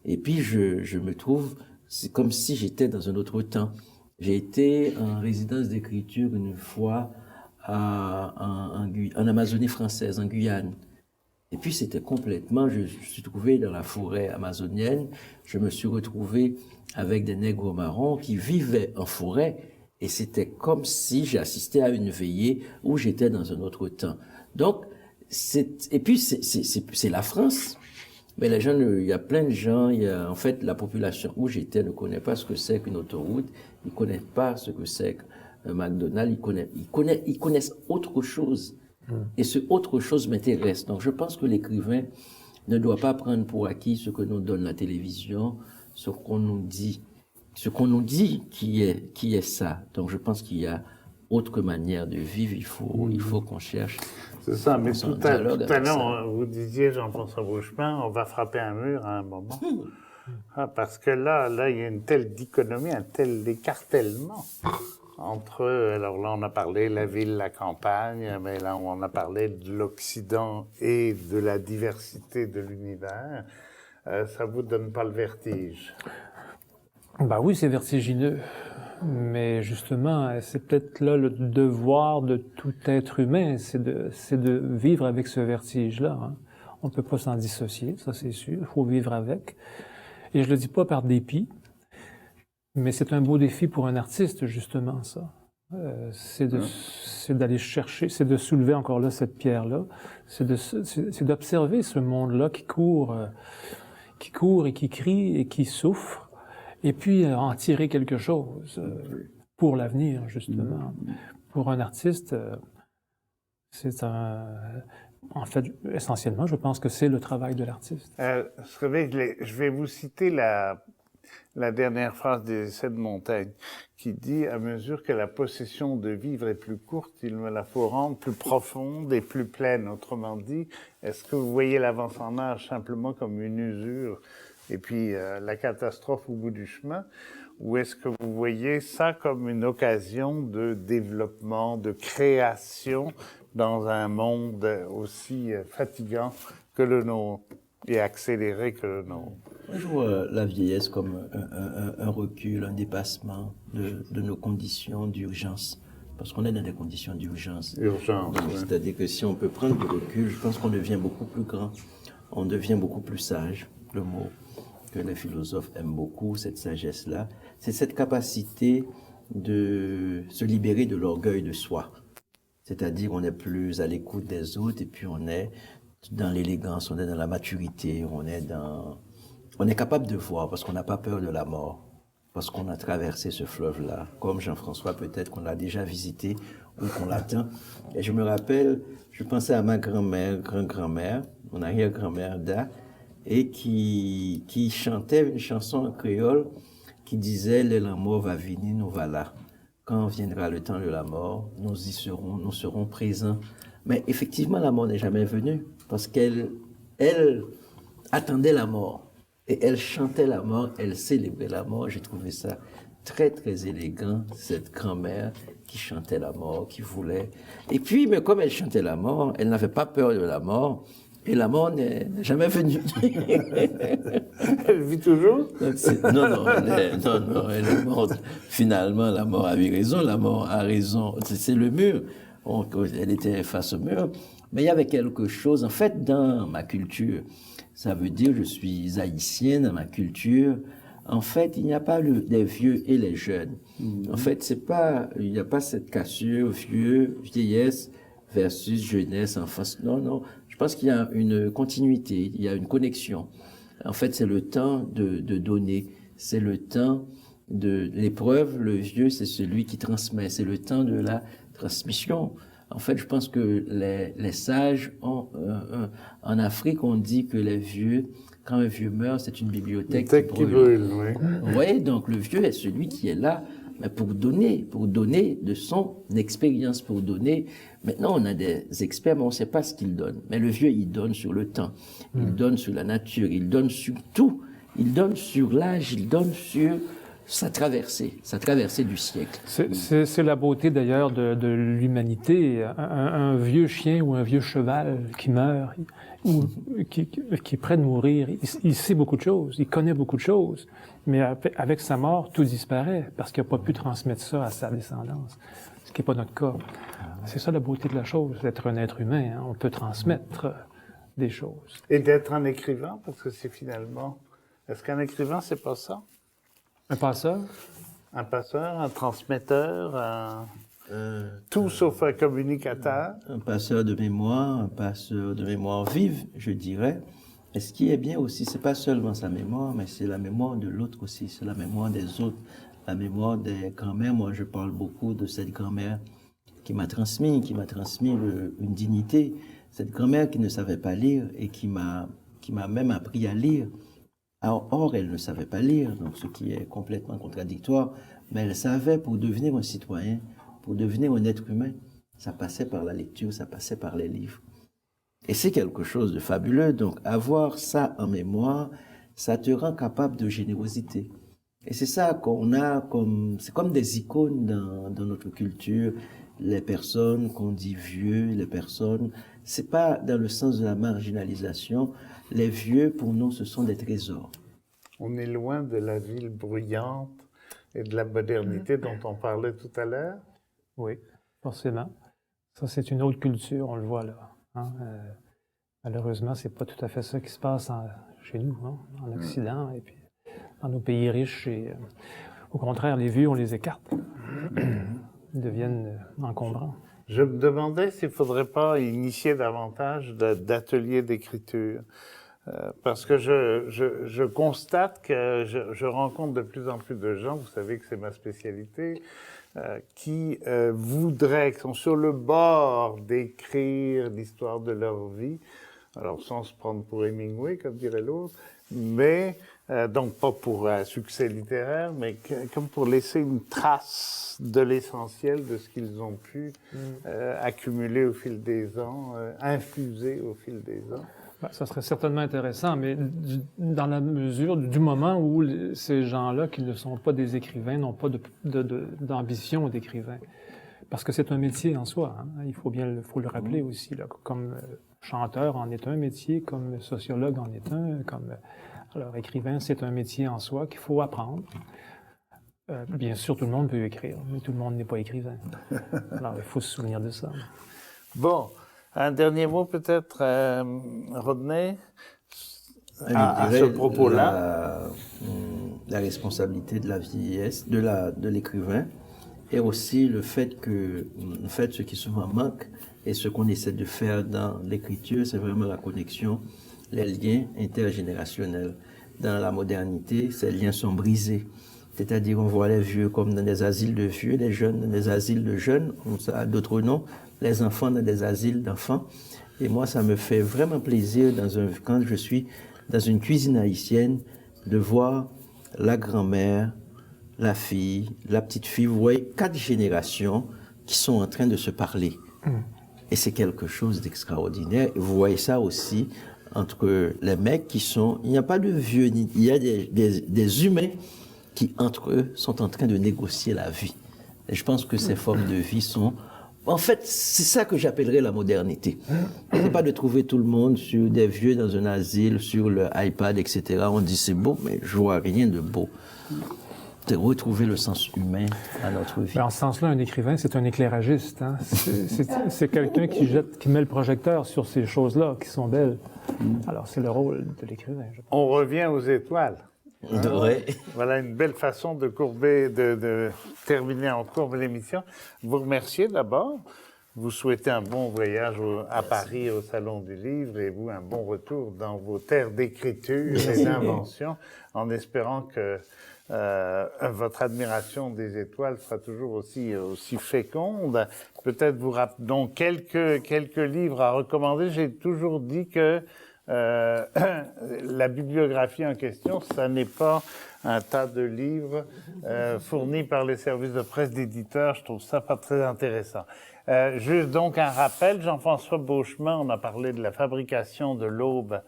et puis je me trouve, c'est comme si j'étais dans un autre temps. J'ai été en résidence d'écriture une fois en Amazonie française, en Guyane. Et puis c'était complètement, je suis trouvé dans la forêt amazonienne, je me suis retrouvé avec des nègres marrons qui vivaient en forêt Et c'était comme si j'assistais à une veillée où j'étais dans un autre temps. Donc, et puis c'est la France. Mais les gens, il y a plein de gens, en fait, la population où j'étais ne connaît pas ce que c'est qu'une autoroute, ils connaissent pas ce que c'est qu'un McDonald's, ils connaissent autre chose. Et ce autre chose m'intéresse. Donc, je pense que l'écrivain ne doit pas prendre pour acquis ce que nous donne la télévision, ce qu'on nous dit qui est ça. Donc, je pense qu'il y a autre manière de vivre. Il faut qu'on cherche. C'est ça, mais tout à dialogue l'heure, vous disiez, Jean-François Beauchemin, on va frapper un mur à un moment. Parce que là, il y a une telle dichotomie, un tel écartèlement entre, alors là, on a parlé de la ville, la campagne, mais là, on a parlé de l'Occident et de la diversité de l'univers. Ça vous donne pas le vertige? Ben oui, c'est vertigineux. Mais justement, c'est peut-être là le devoir de tout être humain, c'est de vivre avec ce vertige-là. Hein. On ne peut pas s'en dissocier, ça c'est sûr. Il faut vivre avec. Et je le dis pas par dépit, mais c'est un beau défi pour un artiste, justement, ça. C'est d'aller chercher, c'est de soulever encore là cette pierre-là, c'est d'observer ce monde-là qui court et qui crie et qui souffre. Et puis en tirer quelque chose pour l'avenir, justement. Pour un artiste, en fait, essentiellement, je pense que c'est le travail de l'artiste. Je vais vous citer la dernière phrase des Essais de Montaigne, qui dit « À mesure que la possession de vivre est plus courte, il me la faut rendre plus profonde et plus pleine. » Autrement dit, est-ce que vous voyez l'avance en âge simplement comme une usure et puis la catastrophe au bout du chemin, ou est-ce que vous voyez ça comme une occasion de développement, de création dans un monde aussi fatigant que le nôtre et accéléré que le nôtre? Je vois la vieillesse comme un recul, un dépassement de nos conditions d'urgence. Parce qu'on est dans des conditions d'urgence. Urgence. C'est-à-dire que si on peut prendre du recul, je pense qu'on devient beaucoup plus grand, on devient beaucoup plus sage, le mot que les philosophes aiment beaucoup, cette sagesse-là, c'est cette capacité de se libérer de l'orgueil de soi. C'est-à-dire on n'est plus à l'écoute des autres et puis on est dans l'élégance, on est dans la maturité, on est capable de voir parce qu'on n'a pas peur de la mort, parce qu'on a traversé ce fleuve-là, comme Jean-François peut-être qu'on l'a déjà visité ou qu'on l'attend. Et je me rappelle, je pensais à ma grand-mère, grand-grand-mère, mon arrière-grand-mère Da, et qui chantait une chanson en créole qui disait « La mort va venir, nous voilà. Quand viendra le temps de la mort, nous serons présents. » Mais effectivement, la mort n'est jamais venue parce qu'elle attendait la mort et elle chantait la mort, elle célébrait la mort. J'ai trouvé ça très, très élégant, cette grand-mère qui chantait la mort, qui voulait. Et puis, mais comme elle chantait la mort, elle n'avait pas peur de la mort. Et la mort n'est jamais venue. Elle vit toujours? Non, elle est morte. Finalement, la mort avait raison, la mort a raison. C'est le mur. Elle était face au mur. Mais il y avait quelque chose, en fait, dans ma culture. Ça veut dire, je suis haïtien dans ma culture. En fait, il n'y a pas des vieux et les jeunes. En fait, il n'y a pas cette cassure, vieillesse versus jeunesse, enfance. Non. Je pense qu'il y a une continuité, il y a une connexion. En fait, c'est le temps de donner, c'est le temps de l'épreuve. Le vieux, c'est celui qui transmet, c'est le temps de la transmission. En fait, je pense que les sages en Afrique, on dit que les vieux, quand un vieux meurt, c'est une bibliothèque qui brûle. Oui. Vous voyez, donc le vieux est celui qui est là mais pour donner de son expérience, pour donner. Maintenant, on a des experts, mais on ne sait pas ce qu'ils donnent. Mais le vieux, il donne sur le temps, il donne sur la nature, il donne sur tout. Il donne sur l'âge, il donne sur sa traversée du siècle. C'est la beauté d'ailleurs de l'humanité. Un vieux chien ou un vieux cheval qui meurt, ou qui est près de mourir, il sait beaucoup de choses, il connaît beaucoup de choses, mais avec sa mort, tout disparaît parce qu'il n'a pas pu transmettre ça à sa descendance, ce qui n'est pas notre cas. C'est ça la beauté de la chose, d'être un être humain. Hein. On peut transmettre des choses. Et d'être un écrivain, parce que c'est finalement... Est-ce qu'un écrivain, c'est pas ça? Un passeur? Un passeur, un transmetteur, tout sauf un communicateur. Un passeur de mémoire vive, je dirais. Et ce qui est bien aussi, c'est pas seulement sa mémoire, mais c'est la mémoire de l'autre aussi, c'est la mémoire des autres, la mémoire des grands-mères. Moi, je parle beaucoup de cette grand-mère qui m'a transmis une dignité. Cette grand-mère qui ne savait pas lire et qui m'a même appris à lire. Or, elle ne savait pas lire, donc ce qui est complètement contradictoire, mais elle savait, pour devenir un citoyen, pour devenir un être humain, ça passait par la lecture, ça passait par les livres. Et c'est quelque chose de fabuleux, donc avoir ça en mémoire, ça te rend capable de générosité. Et c'est ça qu'on a c'est comme des icônes dans notre culture, les personnes qu'on dit vieux, les personnes, c'est pas dans le sens de la marginalisation. Les vieux, pour nous, ce sont des trésors. On est loin de la ville bruyante et de la modernité dont on parlait tout à l'heure. Oui, forcément. Ça, c'est une autre culture, on le voit là. Hein? Malheureusement, c'est pas tout à fait ça qui se passe chez nous, hein, en Occident, et puis dans nos pays riches. Et, au contraire, les vieux, on les écarte. Ils deviennent encombrants. Je me demandais s'il ne faudrait pas initier davantage d'ateliers d'écriture. Parce que je constate que je rencontre de plus en plus de gens, vous savez que c'est ma spécialité, qui voudraient, qui sont sur le bord d'écrire l'histoire de leur vie, alors sans se prendre pour Hemingway, comme dirait l'autre, mais donc pas pour un succès littéraire, mais comme pour laisser une trace de l'essentiel de ce qu'ils ont pu accumuler au fil des ans, infuser au fil des ans. Ben, ça serait certainement intéressant, mais dans la mesure du moment où ces gens-là, qui ne sont pas des écrivains, n'ont pas d'ambition d'écrivain. Parce que c'est un métier en soi, hein. Il faut bien faut le rappeler aussi. Là, comme chanteur en est un métier, comme sociologue en est un, alors écrivain, c'est un métier en soi qu'il faut apprendre. Bien sûr, tout le monde peut écrire, mais tout le monde n'est pas écrivain. Alors, il faut se souvenir de ça. Bon. Un dernier mot peut-être, Rodney, à ce propos-là. La responsabilité de la vieillesse, de l'écrivain, et aussi le fait que, en fait, ce qui souvent manque, et ce qu'on essaie de faire dans l'écriture, c'est vraiment la connexion, les liens intergénérationnels. Dans la modernité, ces liens sont brisés. C'est-à-dire, on voit les vieux comme dans des asiles de vieux, les jeunes dans des asiles de jeunes, ça a d'autres noms, les enfants dans des asiles d'enfants. Et moi, ça me fait vraiment plaisir, quand je suis dans une cuisine haïtienne, de voir la grand-mère, la fille, la petite fille, vous voyez, 4 générations qui sont en train de se parler. Et c'est quelque chose d'extraordinaire. Vous voyez ça aussi entre les mecs qui sont... Il n'y a pas de vieux, il y a des humains qui, entre eux, sont en train de négocier la vie. Et je pense que ces formes de vie sont... En fait, c'est ça que j'appellerais la modernité. C'est pas de trouver tout le monde sur des vieux dans un asile, sur le iPad, etc. On dit c'est beau, mais je vois rien de beau. C'est retrouver le sens humain à notre vie. En ce sens-là, un écrivain, c'est un éclairagiste. Hein? C'est quelqu'un qui met le projecteur sur ces choses-là qui sont belles. Alors, c'est le rôle de l'écrivain. On revient aux étoiles. Ouais. Voilà une belle façon de terminer en courbe l'émission. Vous remercier d'abord. Vous souhaitez un bon voyage à Paris au Salon du Livre et vous un bon retour dans vos terres d'écriture et d'invention, en espérant que votre admiration des étoiles sera toujours aussi féconde. Peut-être donc quelques livres à recommander. J'ai toujours dit que la bibliographie en question, ça n'est pas un tas de livres fournis par les services de presse d'éditeurs. Je trouve ça pas très intéressant. Juste donc un rappel, Jean-François Beauchemin, on a parlé de la fabrication de l'Aube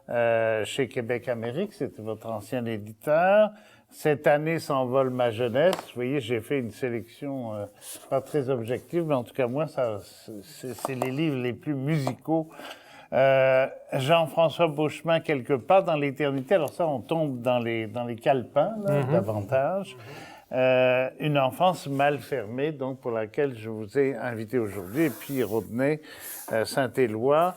chez Québec Amérique, c'était votre ancien éditeur. Cette année s'envole ma jeunesse. Vous voyez, j'ai fait une sélection pas très objective, mais en tout cas, moi, c'est les livres les plus musicaux. Jean-François Beauchemin, quelque part dans l'éternité. Alors ça, on tombe dans les calepins, là, davantage. Une enfance mal fermée, donc pour laquelle je vous ai invité aujourd'hui. Et puis Rodney Saint-Éloi,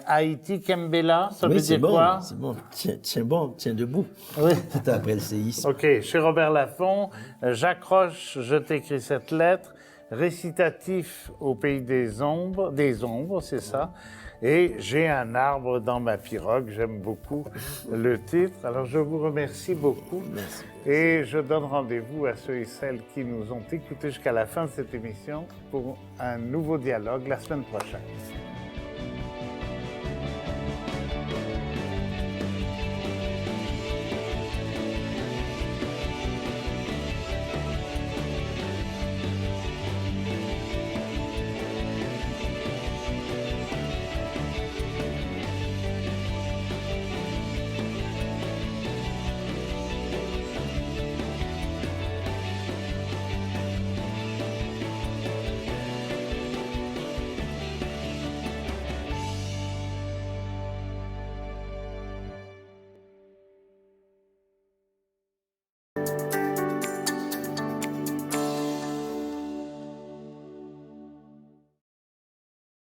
Haïti, Kembela, ça Oui, veut c'est dire bon, quoi? c'est bon. Tiens bon, tiens debout. Oui. C'est après le séisme. OK. Chez Robert Laffont, j'accroche, je t'écris cette lettre, récitatif au pays des ombres, c'est ça. Et j'ai un arbre dans ma pirogue, j'aime beaucoup le titre. Alors je vous remercie beaucoup. Merci. Et je donne rendez-vous à ceux et celles qui nous ont écoutés jusqu'à la fin de cette émission pour un nouveau dialogue la semaine prochaine.